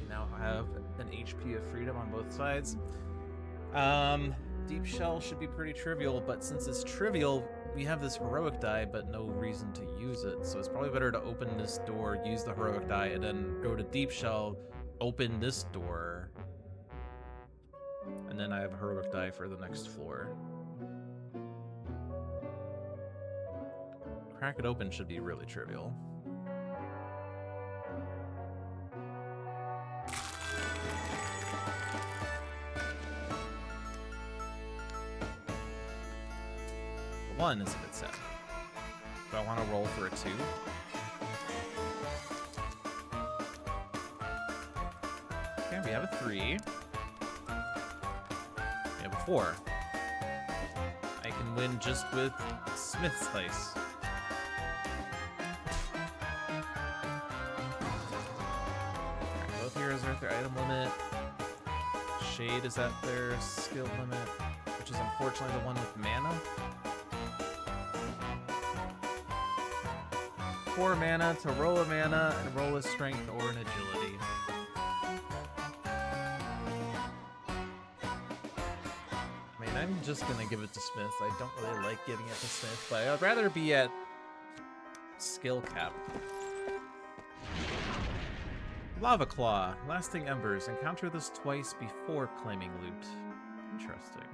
We now have an HP of freedom on both sides. Deep Shell should be pretty trivial, but since it's trivial, we have this heroic die, but no reason to use it. So it's probably better to open this door, use the heroic die, and then go to Deep Shell, open this door, and then I have a heroic die for the next floor. Crack it open should be really trivial. One is a bit sad. Do I want to roll for a 2? Okay, we have a 3. We have a 4. I can win just with Smith's dice. Alright, both heroes are at their item limit. Shade is at their skill limit, which is unfortunately the one with mana. 4 mana to roll a mana and roll a strength or an agility. I mean, I'm just gonna give it to Smith. I don't really like giving it to Smith, but I'd rather be at skill cap. Lava Claw, Lasting Embers. Encounter this twice before claiming loot. Interesting.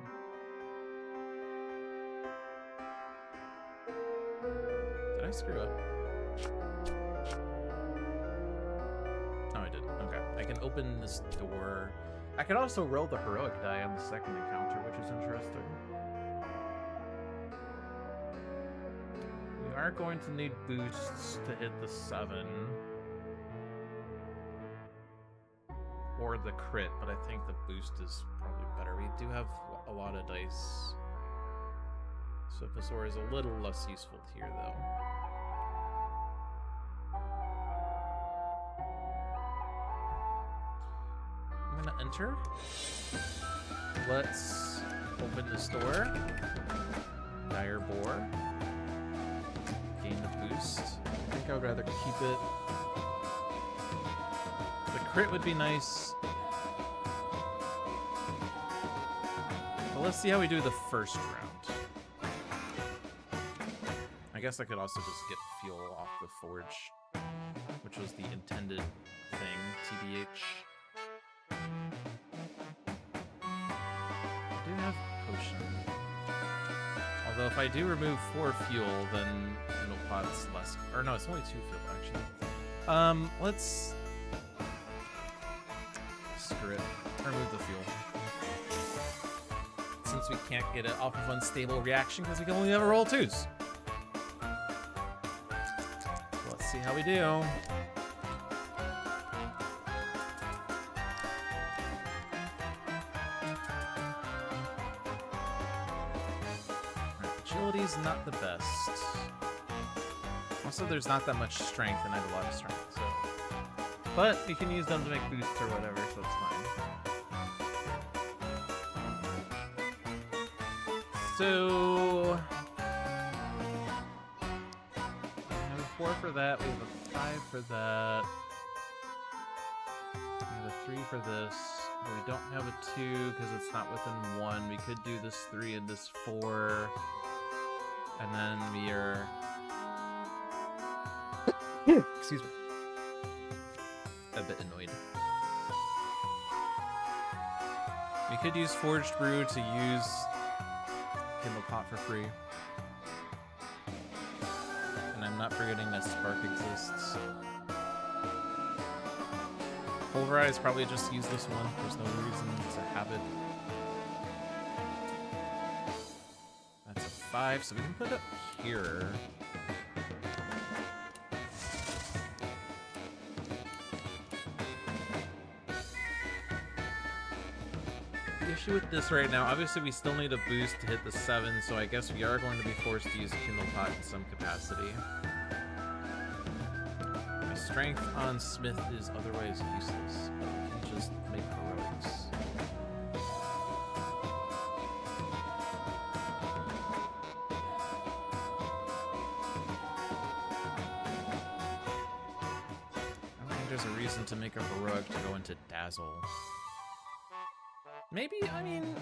Did I screw up? Oh, I did. Okay. I can open this door. I could also roll the heroic die on the second encounter, which is interesting. We are going to need boosts to hit the 7. Or the crit, but I think the boost is probably better. We do have a lot of dice. So Venusaur is a little less useful here, though. I'm gonna enter. Let's open this door. Dire Boar. Gain the boost. I think I would rather keep it. The crit would be nice. But let's see how we do the first round. I guess I could also just get fuel off the forge, which was the intended thing, TBH. I do have potion. Although if I do remove 4 fuel, then Kindlepot's less. Or no, it's only 2 fuel actually. Let's screw it. Remove the fuel. Since we can't get it off of unstable reaction because we can only ever roll 2s. Let's see how we do. Agility's not the best. Also, there's not that much strength, and I have a lot of strength, so. But you can use them to make boosts or whatever, so it's fine. So we have a 4 for that, we have a 5 for that, we have a 3 for this, but we don't have a 2 because it's not within 1. We could do this 3 and this 4, and then we are... Excuse me. A bit annoyed. We could use Forged Brew to use Kindlepot for free. And I'm not forgetting that Spark exists. Pulverize, probably just use this one. There's no reason to have it. That's a 5, so we can put it here. The issue with this right now, obviously we still need a boost to hit the 7, so I guess we are going to be forced to use Kindlepot in some capacity. My strength on Smith is otherwise useless, but we can just make heroics. I don't think there's a reason to make a heroic to go into Dazzle. Maybe, I mean,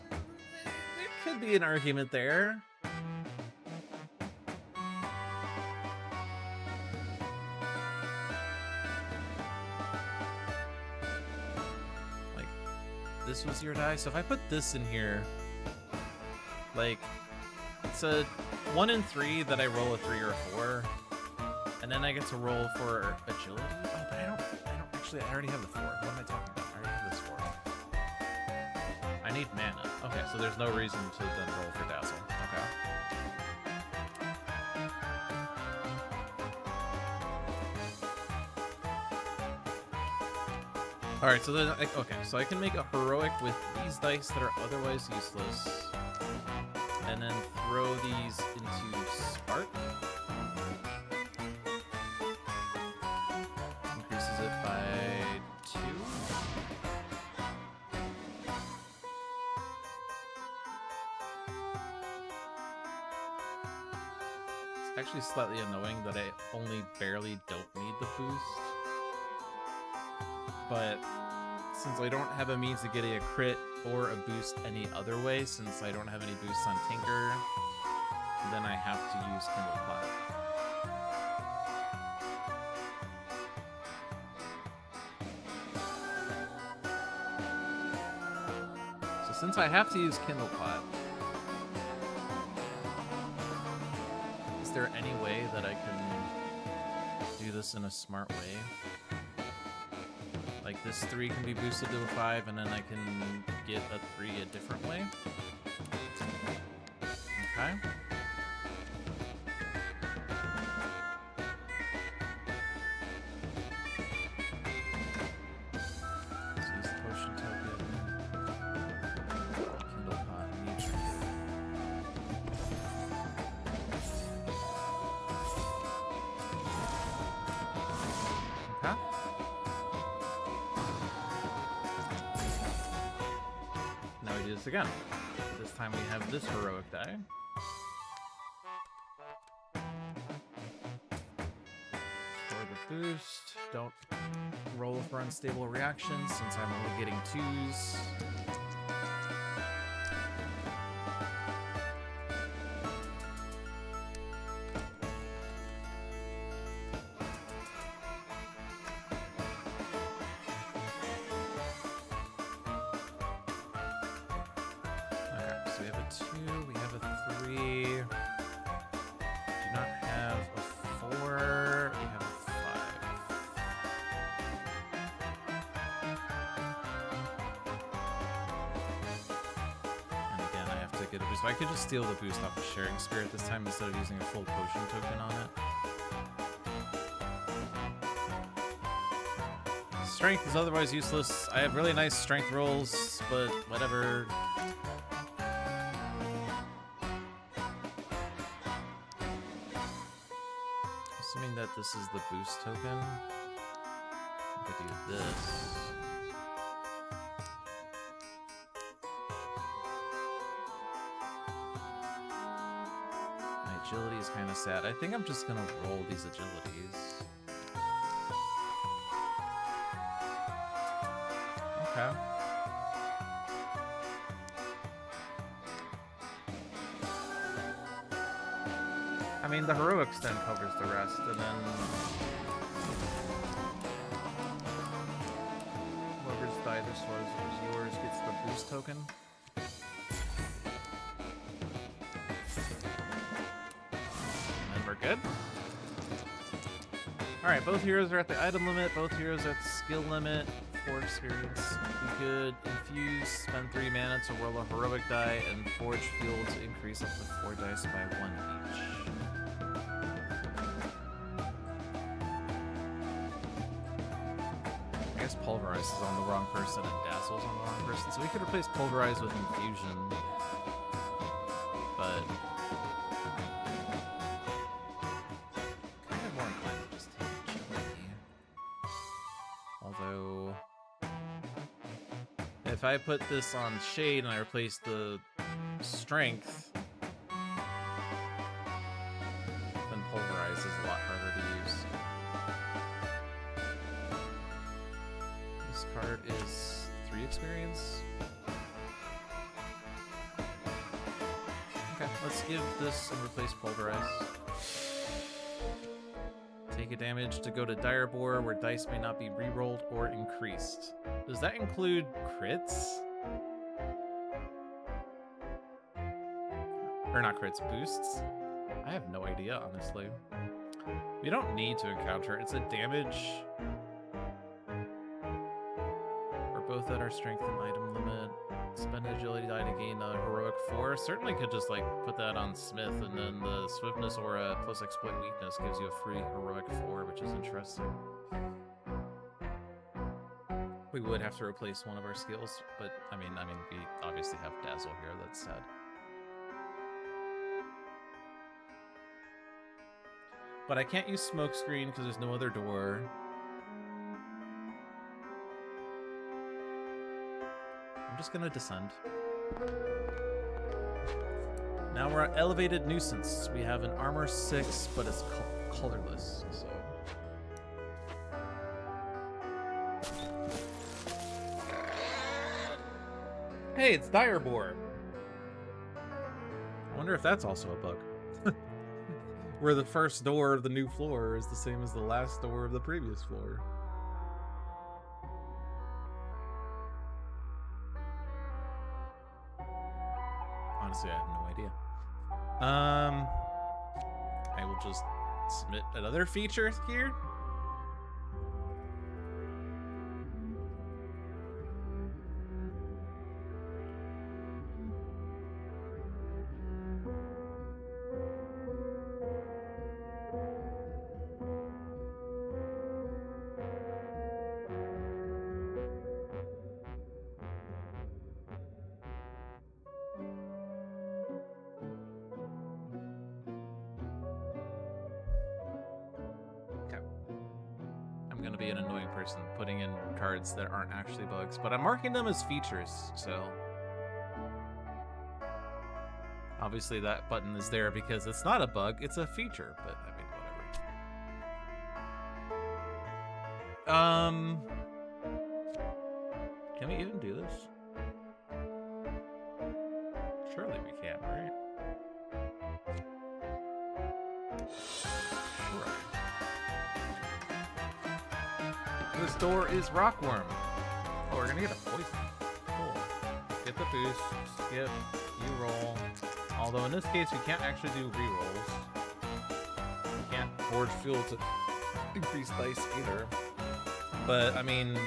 there could be an argument there. Like, this was your die, so if I put this in here, like, it's a 1 in 3 that I roll a 3 or a 4, and then I get to roll for agility. Oh, but I don't actually, I already have the 4. What am I talking about? I already have this 4. I need mana. Okay, so there's no reason to then roll for Dazzle. Okay. Alright, so then, okay, so I can make a heroic with these dice that are otherwise useless, and then throw these into Spark. Increases it by 2. It's actually slightly annoying that I only barely don't need the boost. But since I don't have a means of getting a crit or a boost any other way, since I don't have any boosts on Tinker, then I have to use Kindlepot. So since I have to use Kindlepot, is there any way that I can do this in a smart way? Like this 3 can be boosted to a 5, and then I can get a 3 a different way. Okay. boost again. This time we have this heroic die. For the boost, don't roll for unstable reactions since I'm only getting 2s. So I could just steal the boost off of Sharing Spirit this time instead of using a full potion token on it. Strength is otherwise useless. I have really nice strength rolls, but whatever. Assuming that this is the boost token, I could do this. Agility is kind of sad. I think I'm just gonna roll these agilities. Okay. I mean, the heroics then covers the rest, and then whoever's die this was yours gets the boost token. Good. Alright, both heroes are at the item limit, both heroes are at the skill limit. 4 experience. We could infuse, spend 3 mana to roll a heroic die, and forge fuel to increase up to 4 dice by 1 each. I guess Pulverize is on the wrong person and Dazzle's on the wrong person, so we could replace Pulverize with Infusion. But if I put this on Shade and I replace the Strength, then Pulverize is a lot harder to use. This card is 3 experience. Okay, let's give this and replace Pulverize. Take a damage to go to Direbore, where dice may not be re-rolled or increased. Does that include crits? Or not crits, boosts? I have no idea, honestly. We don't need to encounter it. It's a damage. We're both at our strength and item limit. Spend an agility die to gain a heroic 4. Certainly could just like put that on Smith, and then the swiftness aura plus exploit weakness gives you a free heroic 4, which is interesting. We would have to replace one of our skills, but I mean, we obviously have Dazzle here. That's sad. But I can't use Smokescreen because there's no other door. I'm just gonna descend. Now we're at Elevated Nuisance. We have an armor 6, but it's colorless, so. Hey, it's Direbore. I wonder if that's also a bug. Where the first door of the new floor is the same as the last door of the previous floor. Honestly, I have no idea. I will just submit another feature here. Putting in cards that aren't actually bugs, but I'm marking them as features, so Obviously that button is there because it's not a bug, it's a feature, but I mean, whatever. Can we even do this? Surely we can, right? Sure. This door is rockworm. Oh, we're gonna get a poison. Cool. Get the boost, skip, you roll. Although in this case, we can't actually do rerolls. We can't forge fuel to increase dice either. But, I mean,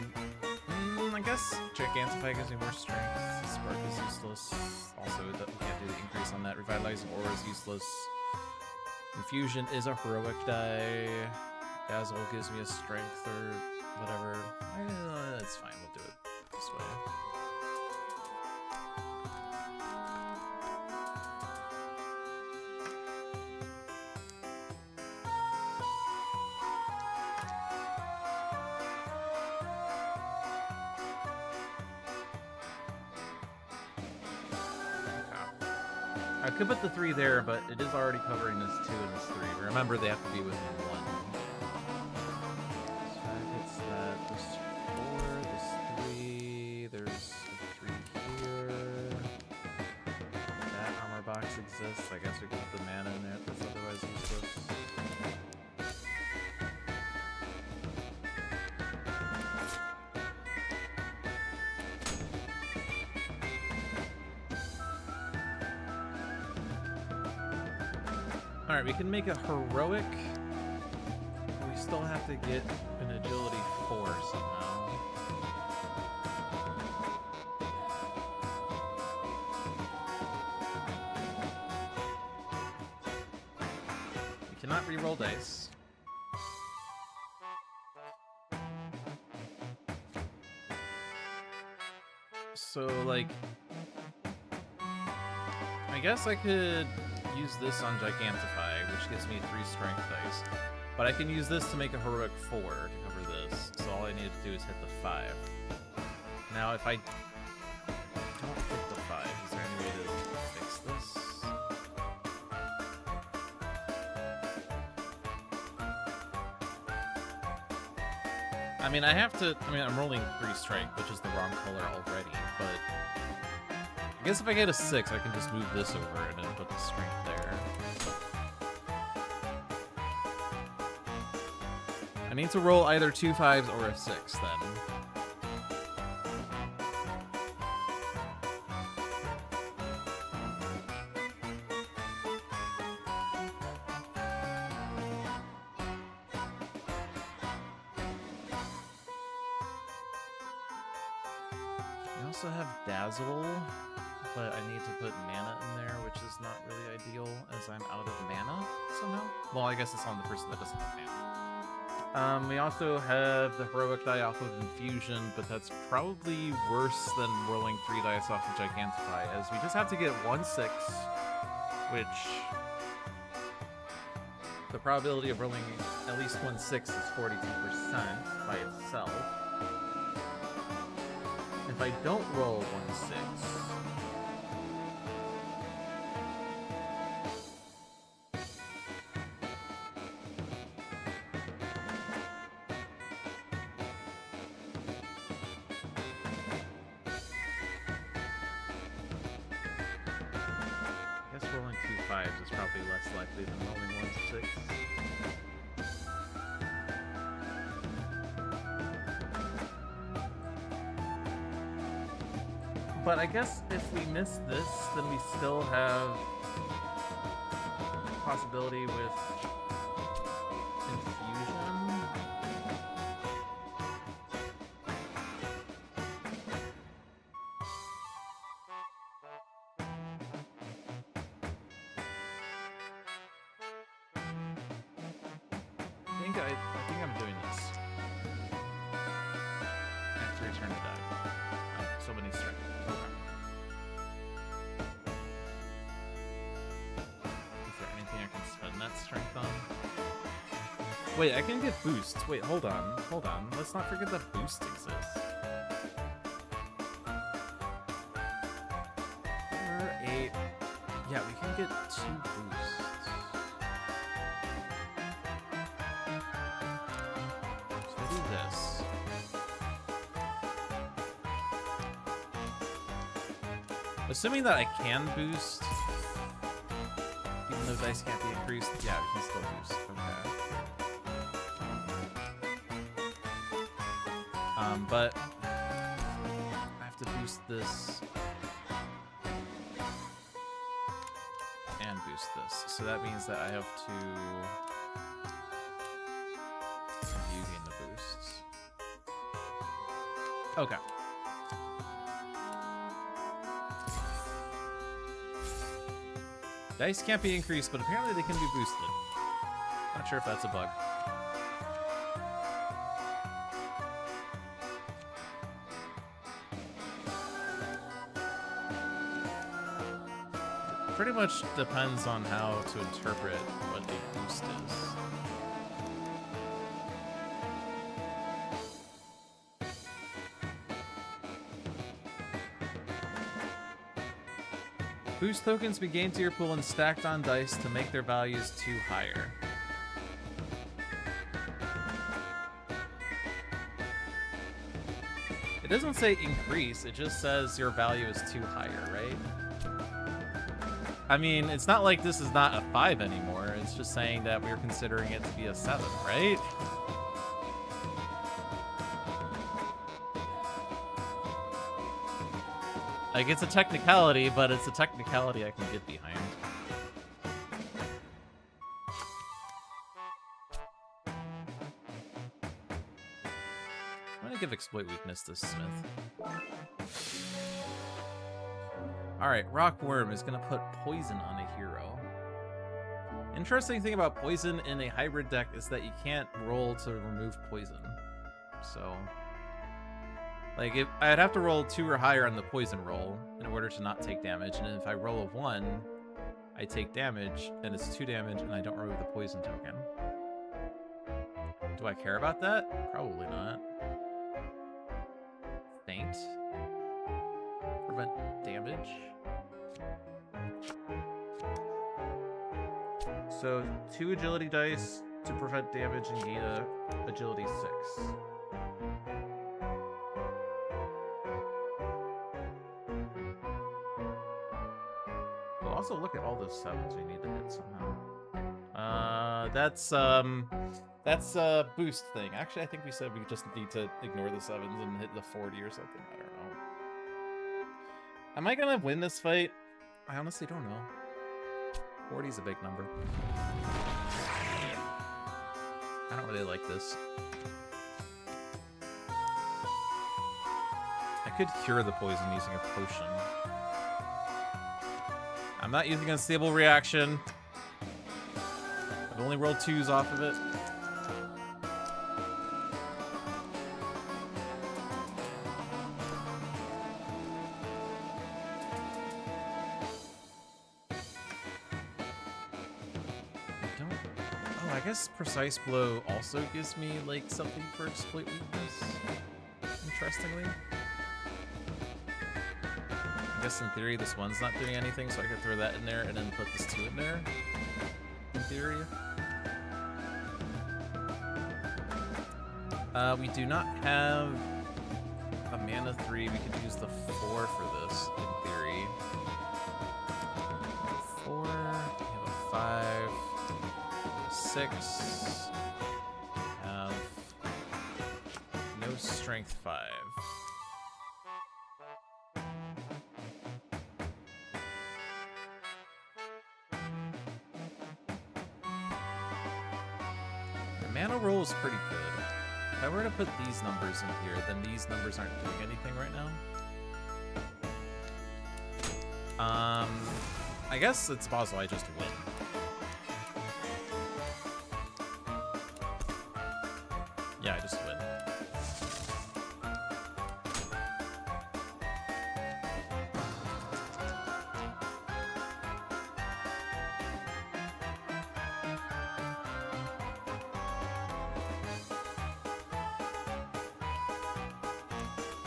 I guess Gigantify gives me more strength. Spark is useless. Also, we can't do the increase on that. Revitalizing Aura is useless. Infusion is a heroic die. Dazzle gives me a strength or whatever. It's fine, we'll do it this way. I could put the 3 there, but it is already covering this 2 and this 3. Remember, they have to be within 1. So that hits that. There's 4, there's 3, there's a 3 here. That armor box exists. I guess we can put the mana in there if it's otherwise useless. Alright, we can make a heroic. We still have to get an agility 4 somehow. We cannot reroll dice. So, like, I guess I could use this on Gigantify, which gives me 3 strength dice. But I can use this to make a heroic 4 to cover this. So all I need to do is hit the 5. Now, if I don't hit the 5, is there any way to fix this? I mean, I'm rolling 3 strength, which is the wrong color already, but I guess if I get a 6, I can just move this over and then put the strength there. I need to roll either 2 5s or a 6 then. I also have Dazzle, but I need to put mana in there, which is not really ideal as I'm out of mana somehow. Well, I guess it's on the person that doesn't have mana. We also have the heroic die off of Infusion, but that's probably worse than rolling 3 dice off of Gigantify, as we just have to get 1 6, which the probability of rolling at least 1 6 is 42% by itself. If I don't roll 1 6, I guess rolling 2 5s is probably less likely than rolling 1 6. But I guess if we miss this, then we still have possibility with Infusion. I think I'm doing this. I have to return to die. So many strength. Okay. Is there anything I can spend that strength on? Wait, I can get boosts. Wait, hold on. Let's not forget that boost exists. 4, 8. Yeah, Yeah, we can get 2 boosts. So I do this. Assuming that I can boost, even though dice can't be increased, yeah, we can still boost. Okay. But I have to boost this and boost this, so that means that I have to you gain the boosts. Okay. Dice can't be increased, but apparently they can be boosted. Not sure if that's a bug. It pretty much depends on how to interpret what a boost is. Boost tokens be gained to your pool and stacked on dice to make their values 2 higher. It doesn't say increase, it just says your value is 2 higher, right? I mean, it's not like this is not a 5 anymore, it's just saying that we're considering it to be a 7, right? Like, it's a technicality, but it's a technicality I can get behind. I'm gonna give Exploit Weakness to Smith. Alright, Rockworm is gonna put Poison on a hero. Interesting thing about Poison in a hybrid deck is that you can't roll to remove Poison. So... like, if I'd have to roll 2 or higher on the poison roll in order to not take damage, and if I roll a 1, I take damage, and it's 2 damage, and I don't remove the poison token. Do I care about that? Probably not. Faint. Prevent damage. So, 2 agility dice to prevent damage and gain a agility 6. Also, look at all those 7s we need to hit somehow. That's a boost thing. Actually, I think we said we just need to ignore the 7s and hit the 40 or something. I don't know. Am I gonna win this fight? I honestly don't know. 40's a big number. I don't really like this. I could cure the poison using a potion. I'm not using a stable reaction. I've only rolled 2s off of it. Oh, I guess Precise Blow also gives me, like, something for Exploit Weakness. Interestingly. I guess in theory this one's not doing anything, so I could throw that in there and then put this 2 in there. In theory. We do not have a mana 3. We could use the 4 for this, in theory. 4, we have a 5, 6, we have no strength 5. Mana roll is pretty good. If I were to put these numbers in here, then these numbers aren't doing anything right now. I guess it's possible I just win. Yeah, I just win.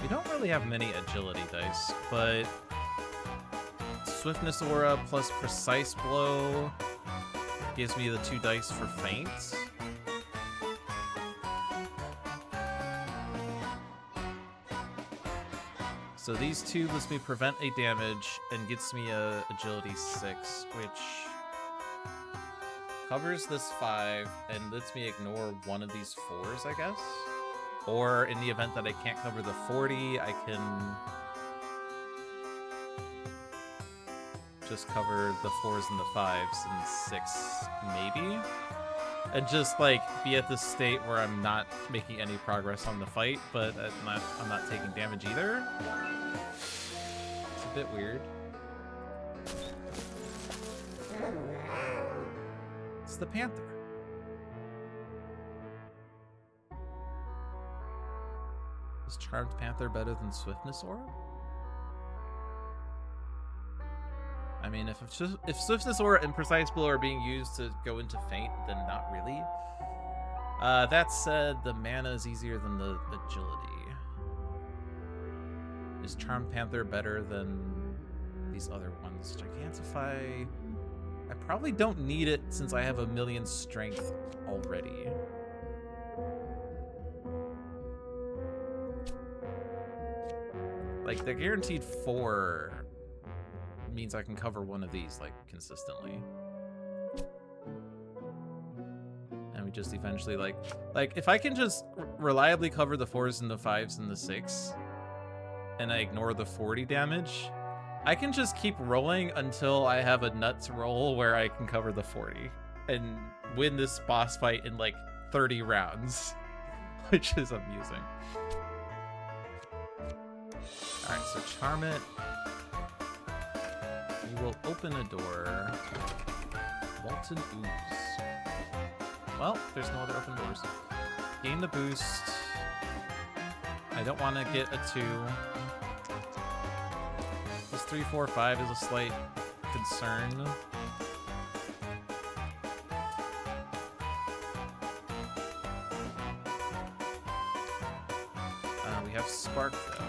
We don't really have many agility dice, but Swiftness Aura plus Precise Blow gives me the 2 dice for Feint. So these 2 lets me prevent a damage and gets me a Agility 6, which covers this 5 and lets me ignore one of these 4s, I guess. Or in the event that I can't cover the 40, I can just cover the 4s and the 5s and 6, maybe? And just, like, be at this state where I'm not making any progress on the fight, but I'm not taking damage either. It's a bit weird. It's the Panther. Is Charmed Panther better than Swiftness Aura? I mean, if Swiftness Aura and Precise Blow are being used to go into Feint, then not really. That said, the mana is easier than the agility. Is Charmed Panther better than these other ones? Gigantify... I probably don't need it since I have 1,000,000 strength already. Like, the guaranteed 4 means I can cover one of these, like, consistently. And we just eventually, like if I can just reliably cover the 4s and the 5s and the 6, and I ignore the 40 damage, I can just keep rolling until I have a nuts roll where I can cover the 40 and win this boss fight in, like, 30 rounds, which is amusing. All right, so charm it. You will open a door. Molten Ooze. Well, there's no other open doors. Gain the boost. I don't want to get a 2. This 3, 4, 5 is a slight concern. We have Spark, though.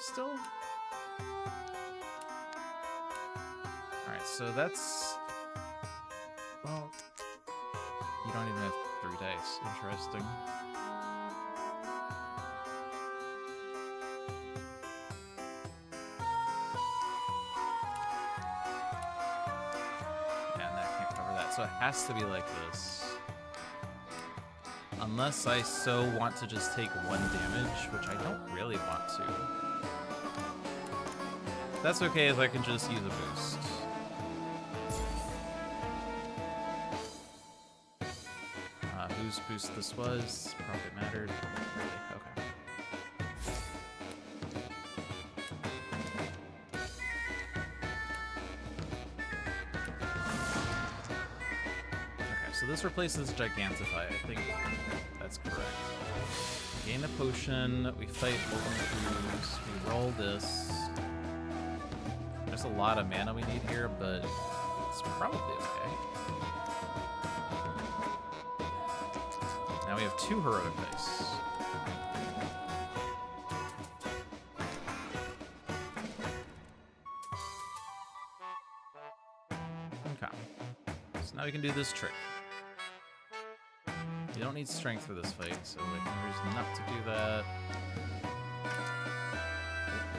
Still? Alright, so that's... Well, you don't even have 3 dice. Interesting. Yeah, and that can't cover that. So it has to be like this. Unless I so want to just take 1 damage, which I don't really want to. That's okay if I can just use a boost. Whose boost this was probably mattered. Really? Okay. Okay, so this replaces Gigantify. I think that's correct. Gain a potion. We fight Molten Ooze. We roll this. There's a lot of mana we need here, but it's probably okay. Now we have 2 heroic dice. Okay. So now we can do this trick. You don't need strength for this fight, so like there's enough to do that.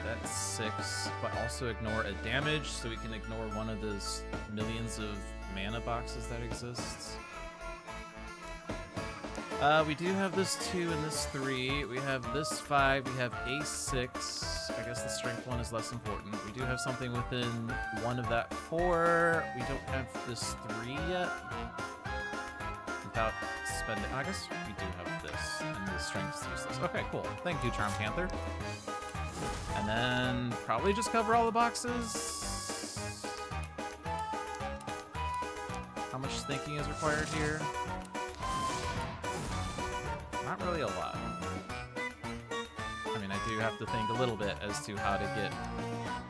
That's 6, but also ignore a damage, so we can ignore one of those millions of mana boxes that exists. We do have this 2 and this 3. We have this 5. We have a 6. I guess the strength one is less important. We do have something within 1 of that 4. We don't have this 3 yet. Without spending... I guess we do have this, and the strength is useless. Okay, cool. Thank you, Charmed Panther. And then probably just cover all the boxes. How much thinking is required here? Not really a lot. I mean, I do have to think a little bit as to how to get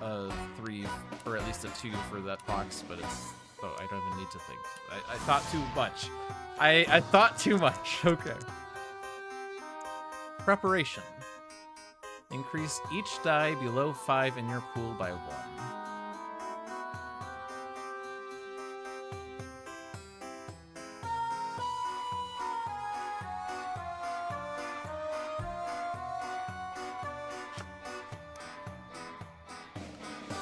a 3 or at least a 2 for that box, but it's Oh, I don't even need to think. I thought too much. I thought too much. Okay. Preparation. Increase each die below 5 in your pool by 1.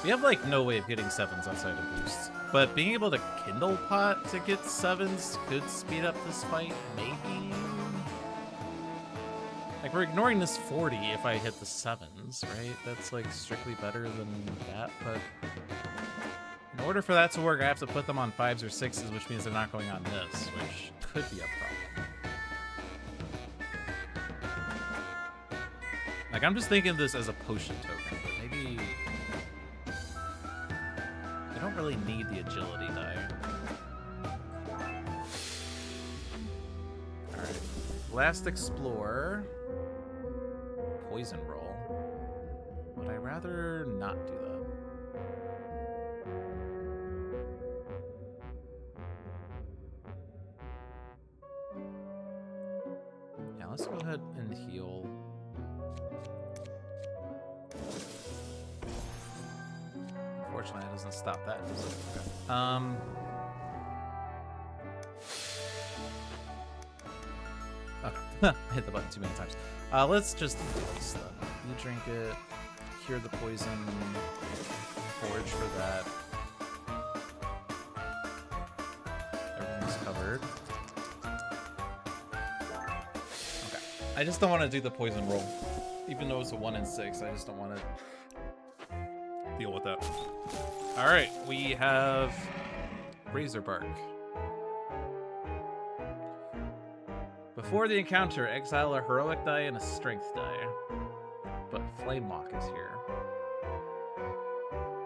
We have, like, no way of getting 7s outside of boosts. But being able to Kindle Pot to get 7s could speed up this fight, maybe? Like, we're ignoring this 40 if I hit the 7s, right? That's, like, strictly better than that, but... in order for that to work, I have to put them on 5s or 6s, which means they're not going on this, which could be a problem. Like, I'm just thinking of this as a potion token, but maybe... I don't really need the agility die. Alright. Last Explore. Poison roll. Would I rather not do that? Yeah, let's go ahead and heal. Unfortunately, it doesn't stop that, does it? Okay. Okay. I hit the button too many times. Let's just do this then. You drink it, cure the poison, forage for that. Everything's covered. Okay. I just don't want to do the poison roll. Even though it's a 1 in 6, I just don't want to deal with that. Alright, we have Razor Bark. Before the encounter, exile a heroic die and a strength die. But Flame Walk is here.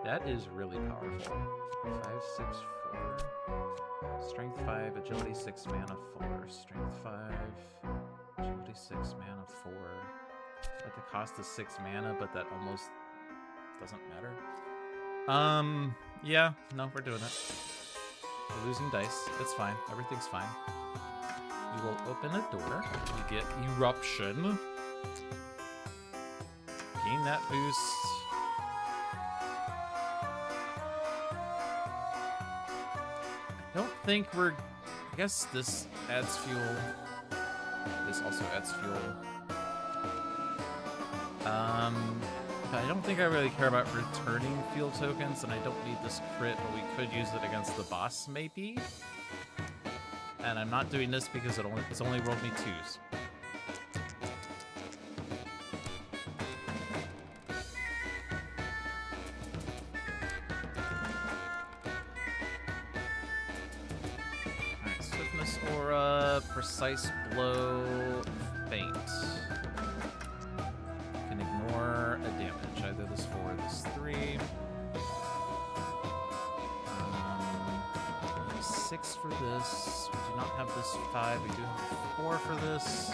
That is really powerful. 5, 6, 4. Strength 5, agility 6, mana 4. Strength 5, agility 6, mana 4. At the cost of 6 mana, but that almost doesn't matter. Yeah, no, we're doing it. We're losing dice. It's fine. Everything's fine. We will open a door. We get Eruption. Gain that boost. I don't think we're... I guess this adds fuel. This also adds fuel. I don't think I really care about returning fuel tokens, and I don't need this crit, but we could use it against the boss, maybe? And I'm not doing this because it's only rolled me 2s. Alright, Swiftness Aura, Precise Blow, Faint. You can ignore a damage, either this 4 or this 3. 6 for this. We do not have this 5. We do have 4 for this.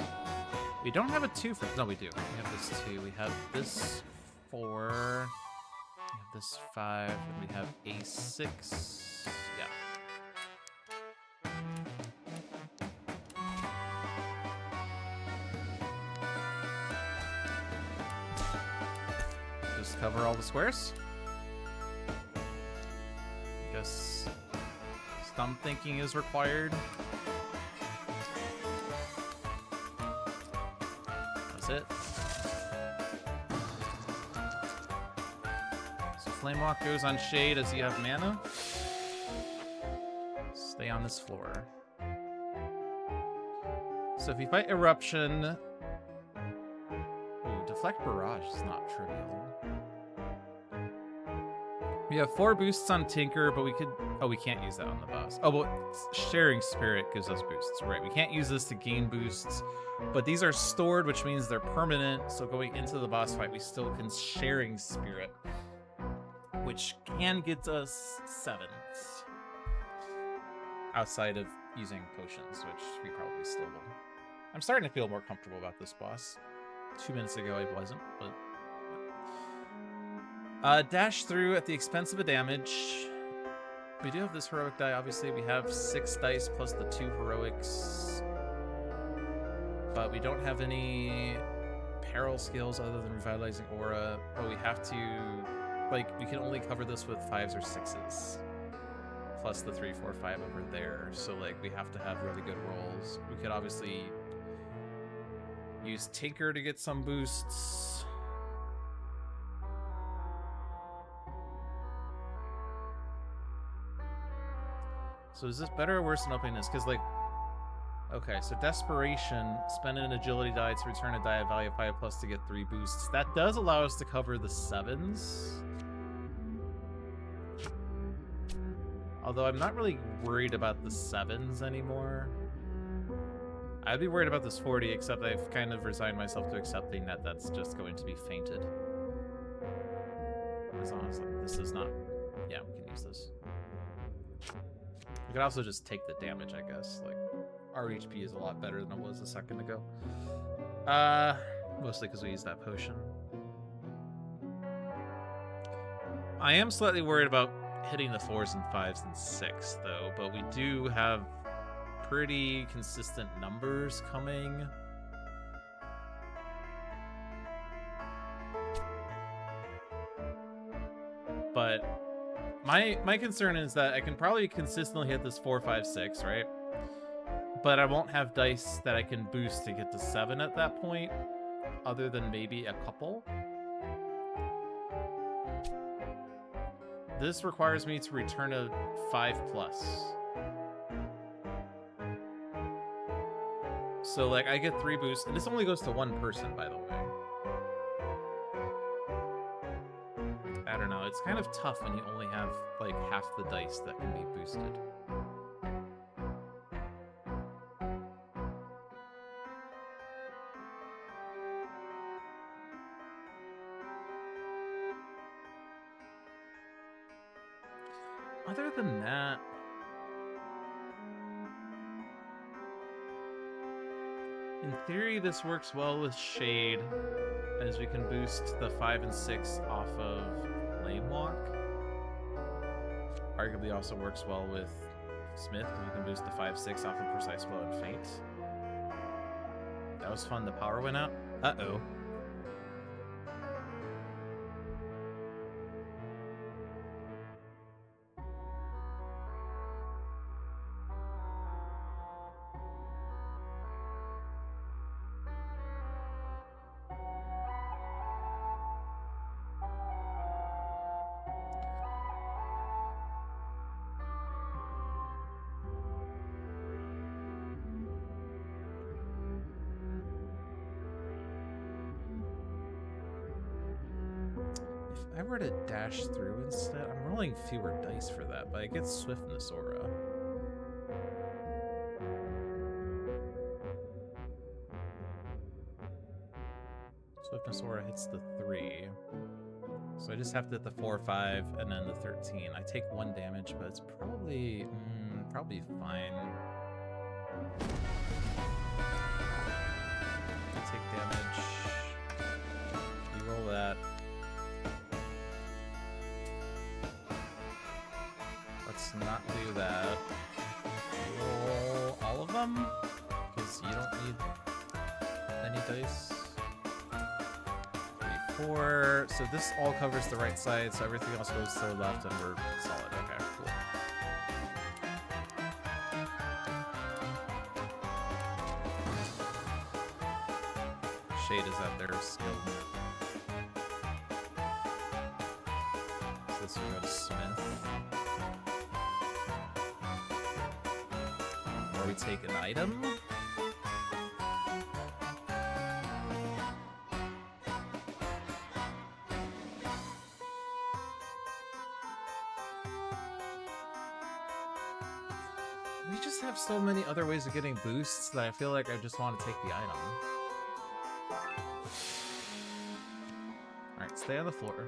We don't have a 2 for... No, we do. We have this 2. We have this 4. We have this 5. And we have a 6. Yeah. Just cover all the squares. I guess... Stump thinking is required. That's it. So Flame Walk goes on Shade as you have mana. Stay on this floor. So if you fight Eruption... Ooh, Deflect Barrage is not trivial. We have 4 boosts on Tinker, but we could... Oh, we can't use that on the boss. Oh, but Sharing Spirit gives us boosts. Right, we can't use this to gain boosts. But these are stored, which means they're permanent. So going into the boss fight, we still can Sharing Spirit. Which can get us 7s. Outside of using potions, which we probably still will. I'm starting to feel more comfortable about this boss. 2 minutes ago I wasn't, but... Dash through at the expense of a damage. We do have this heroic die. Obviously, we have 6 dice plus the 2 heroics. But we don't have any peril skills other than revitalizing aura. But we have to, like, we can only cover this with 5s or 6s. Plus the 3, 4, 5 over there. So, like, we have to have really good rolls. We could obviously use Tinker to get some boosts. So is this better or worse than opening this? Because, like, okay, so Desperation, spend an agility die to return a die of value 5 plus to get 3 boosts. That does allow us to cover the 7s. Although I'm not really worried about the 7s anymore. I'd be worried about this 40, except I've kind of resigned myself to accepting that that's just going to be fainted. As long as this is not... Yeah, we can use this. We could also just take the damage, I guess. Like, our HP is a lot better than it was a second ago. Mostly because we used that potion. I am slightly worried about hitting the 4s and 5s and 6, though, but we do have pretty consistent numbers coming. But my concern is that I can probably consistently hit this 4, 5, 6, right? But I won't have dice that I can boost to get to 7 at that point, other than maybe a couple. This requires me to return a 5+. So, like, I get 3 boosts, and this only goes to 1 person, by the way. I don't know, it's kind of tough when you only have, like, half the dice that can be boosted. Other than that... in theory, this works well with Shade, as we can boost the 5 and 6 off of Lame Walk. Arguably also works well with Smith, because we can boost the 5, 6 off of Precise Blow and Feint. That was fun, the power went out. Uh-oh. If I were to dash through instead, I'm rolling fewer dice for that, but I get Swiftness Aura. Swiftness Aura hits the 3. So I just have to hit the 4, 5, and then the 13. I take 1 damage, but it's probably fine. I take damage. You roll that. Let's not do that. Roll all of them, because you don't need any dice. 3, 4. So this all covers the right side, so everything else goes to the left, and we're solid. Okay, cool. Shade is at their skill. So this will go to Smith. Or we take an item. We just have so many other ways of getting boosts that I feel like I just want to take the item. Alright, stay on the floor.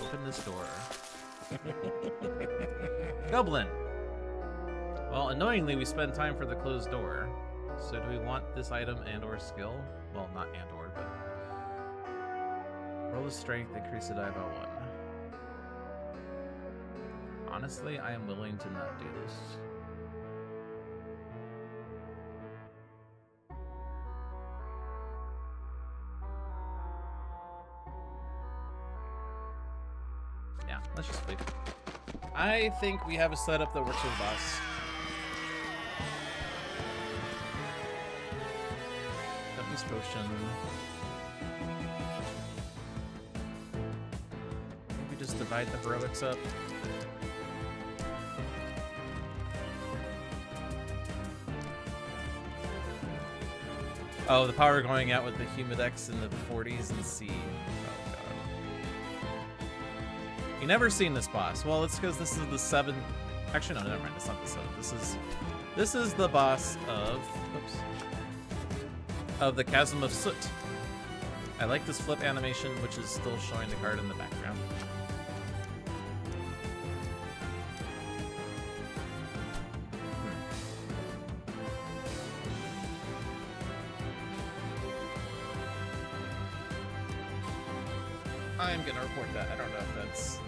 Open this door. Goblin! Well, annoyingly, we spend time for the closed door. So do we want this item and or skill? Well, not and or, but... roll a strength, increase the die by 1. honestly, I am willing to not do this. Yeah, let's just wait. I think we have a setup that works for the boss. Duffy's potion. Maybe just divide the heroics up. Oh, the power going out with the Humidex in the 40s and C. Oh god. You never seen this boss. Well, it's because this is the 7th. Actually, no, never mind. It's not the 7th. This is the boss of. Oops. Of the Chasm of Soot. I like this flip animation, which is still showing the card in the background. I'm gonna report that. I don't know if that's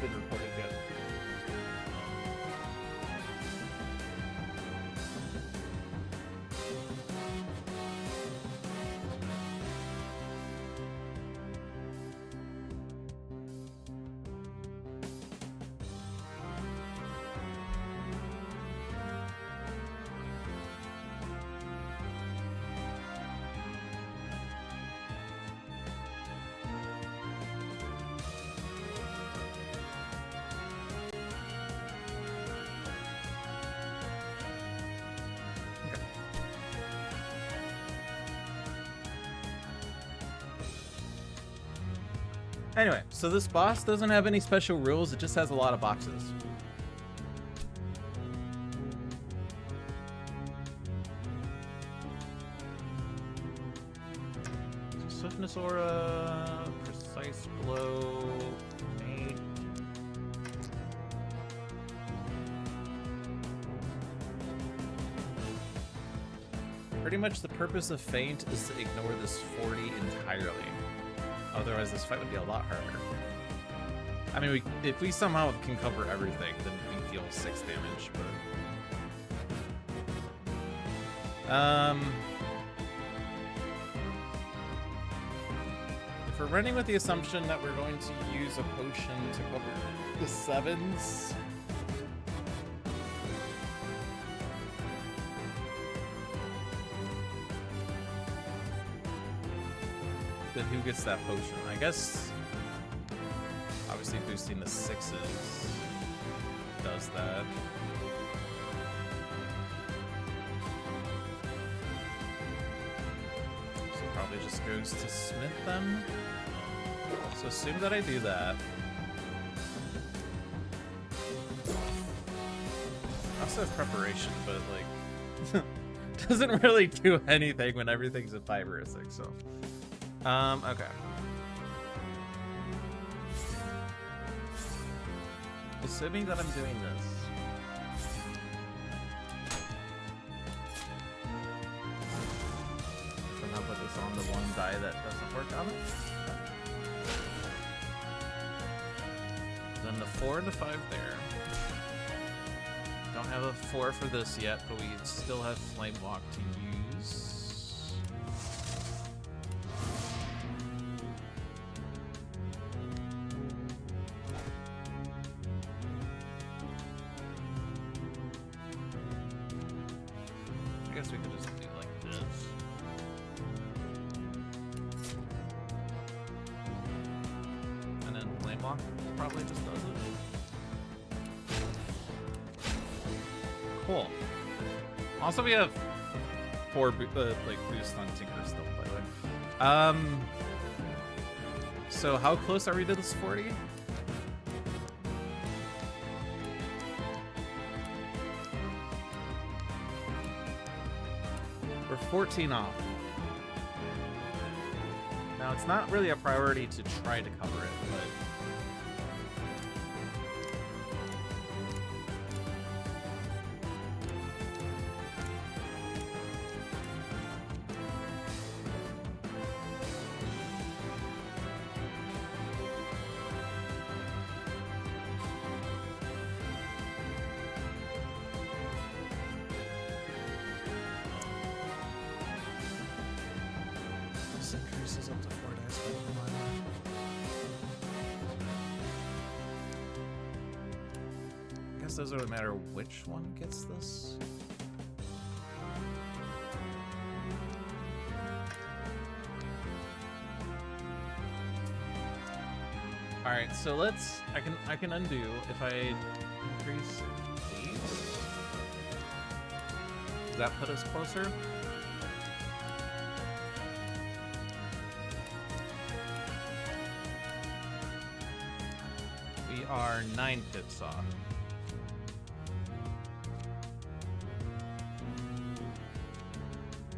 been reported yet. Anyway, so this boss doesn't have any special rules, it just has a lot of boxes. So Swiftness Aura, Precise Blow, Feint. Pretty much the purpose of Feint is to ignore this 40 entirely. Otherwise, this fight would be a lot harder. I mean, if we somehow can cover everything, then we deal 6 damage, but... if we're running with the assumption that we're going to use a potion to cover the 7s... then who gets that potion? I guess obviously boosting the 6s does that. So probably just goes to smith them. So assume that I do that. I also have preparation, but like doesn't really do anything when everything's a 5 or a 6, so. Okay. Assuming that I'm doing this. Somehow put this on the one die that doesn't work on it. Then the 4 and the 5 there. Don't have a 4 for this yet, but we still have Flame Walk to use. We could just do like this. And then Flame Walk probably just does it. Cool. Also, we have 4 like boost on Tinker still, by the way. So how close are we to this 40? We're 14 off. Now, it's not really a priority to try to cover it, but... increases up to 4 dice by 1. I guess it doesn't really matter which one gets this. All right, so let's. I can undo if I increase these. Does that put us closer? We are 9 pips off.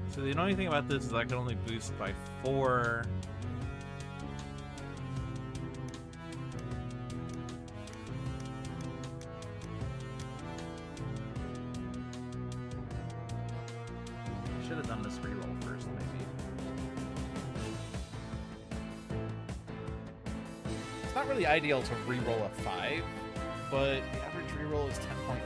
So the only thing about this is I can only boost by 4. Should have done this reroll first, maybe. It's not really ideal to reroll a 5, but the average reroll is 10.5.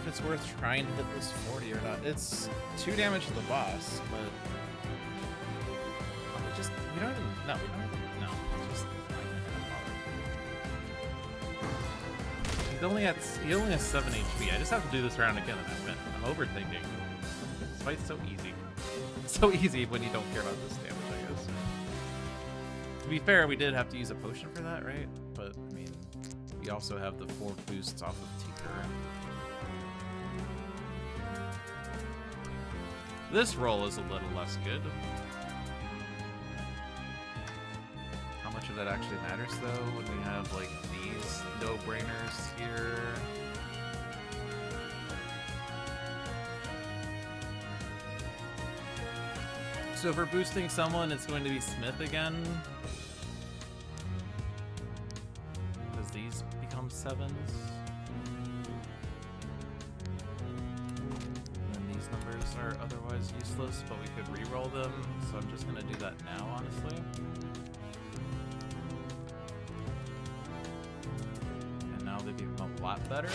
It's worth trying to hit this 40 or not. It's 2 damage to the boss, but we don't even no. It's just he only has 7 HP. I just have to do this round again and I'm in. I'm overthinking. This fight's so easy. It's so easy when you don't care about this damage, I guess. To be fair, we did have to use a potion for that, right? But I mean, we also have the 4 boosts off of Tinker. This roll is a little less good. How much of that actually matters, though, when we have, like, these no-brainers here? So if we're boosting someone, it's going to be Smith again. Because these become 7s. Are otherwise useless, but we could re-roll them, so I'm just gonna do that now, honestly. And now they become a lot better.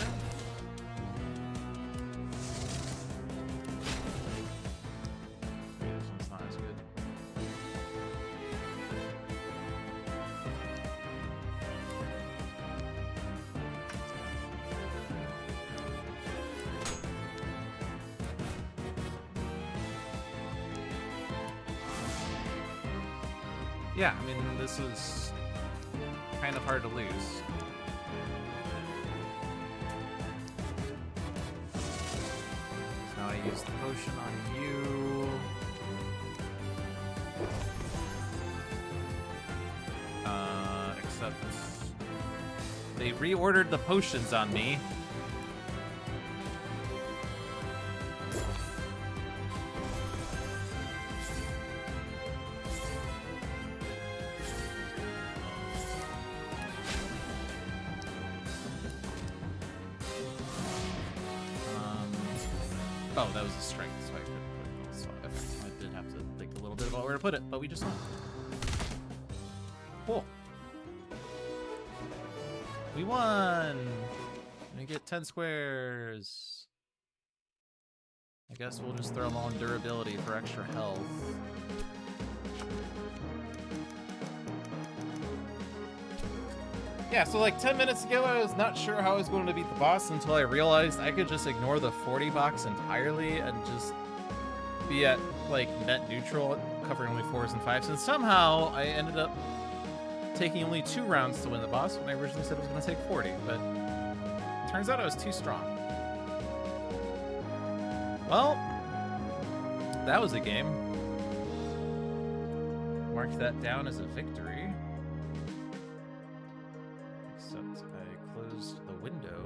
Maybe this one's not as good. Yeah, I mean, this is kind of hard to lose. So now I use the potion on you. Except they reordered the potions on me. Oh, that was a strength, so I couldn't put it. So I did have to think a little bit about where to put it, but we just won. Cool. We won! We get 10 squares. I guess we'll just throw them on durability for extra health. Yeah, so like 10 minutes ago, I was not sure how I was going to beat the boss until I realized I could just ignore the 40 box entirely and just be at like net neutral, covering only 4s and 5s. And somehow I ended up taking only 2 rounds to win the boss when I originally said it was going to take 40. But it turns out I was too strong. Well, that was a game. Mark that down as a victory. Except I closed the window.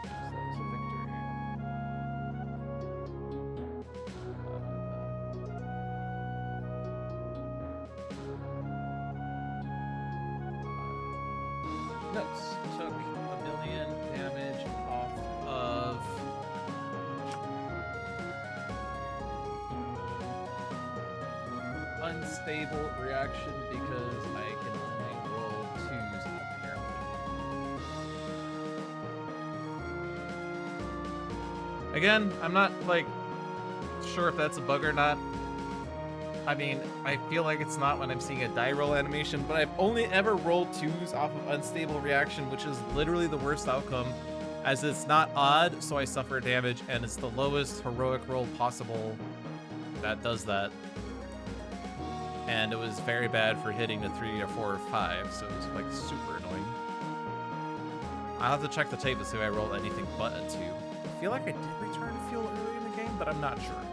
So that was a victory. took 1,000,000 damage off of unstable reaction because I can only roll 2s apparently. Again, I'm not like sure if that's a bug or not. I mean, I feel like it's not when I'm seeing a die roll animation, but I've only ever rolled 2s off of unstable reaction, which is literally the worst outcome, as it's not odd, so I suffer damage, and it's the lowest heroic roll possible that does that. And it was very bad for hitting the 3 or 4 or 5, so it was like super annoying. I'll have to check the tape to see if I rolled anything but a 2. I feel like I did return fuel early in the game, but I'm not sure.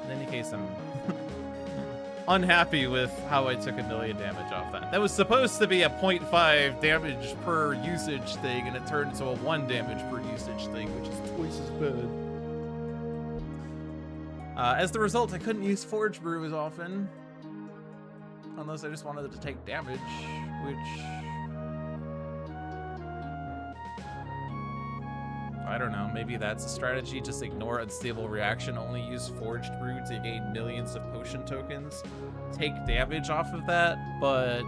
In any case, I'm unhappy with how I took 1,000,000 damage off that. That was supposed to be a 0.5 damage per usage thing, and it turned into a 1 damage per usage thing, which is twice as bad. As the result, I couldn't use Forge Brew as often, unless I just wanted it to take damage, which I don't know, maybe that's a strategy. Just ignore unstable reaction, only use Forged Brew to gain millions of potion tokens. Take damage off of that, but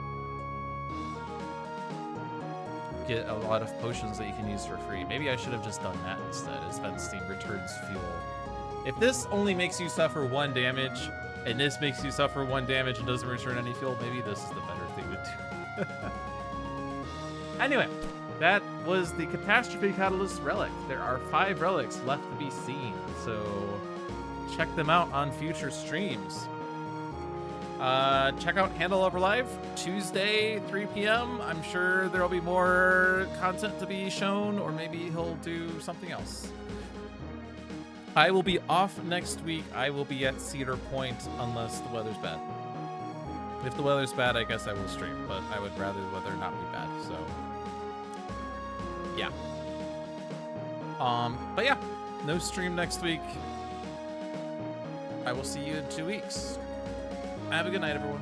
get a lot of potions that you can use for free. Maybe I should have just done that instead, as Venstein returns fuel. If this only makes you suffer 1 damage, and this makes you suffer 1 damage and doesn't return any fuel, maybe this is the better thing to do. Anyway. That was the Catastrophe Catalyst relic. There are 5 relics left to be seen, so check them out on future streams. Check out Handelabra Live, Tuesday, 3 p.m. I'm sure there'll be more content to be shown, or maybe he'll do something else. I will be off next week. I will be at Cedar Point unless the weather's bad. If the weather's bad, I guess I will stream, but I would rather the weather not be bad, so... yeah. But yeah, no stream next week. I will see you in 2 weeks. Have a good night, everyone.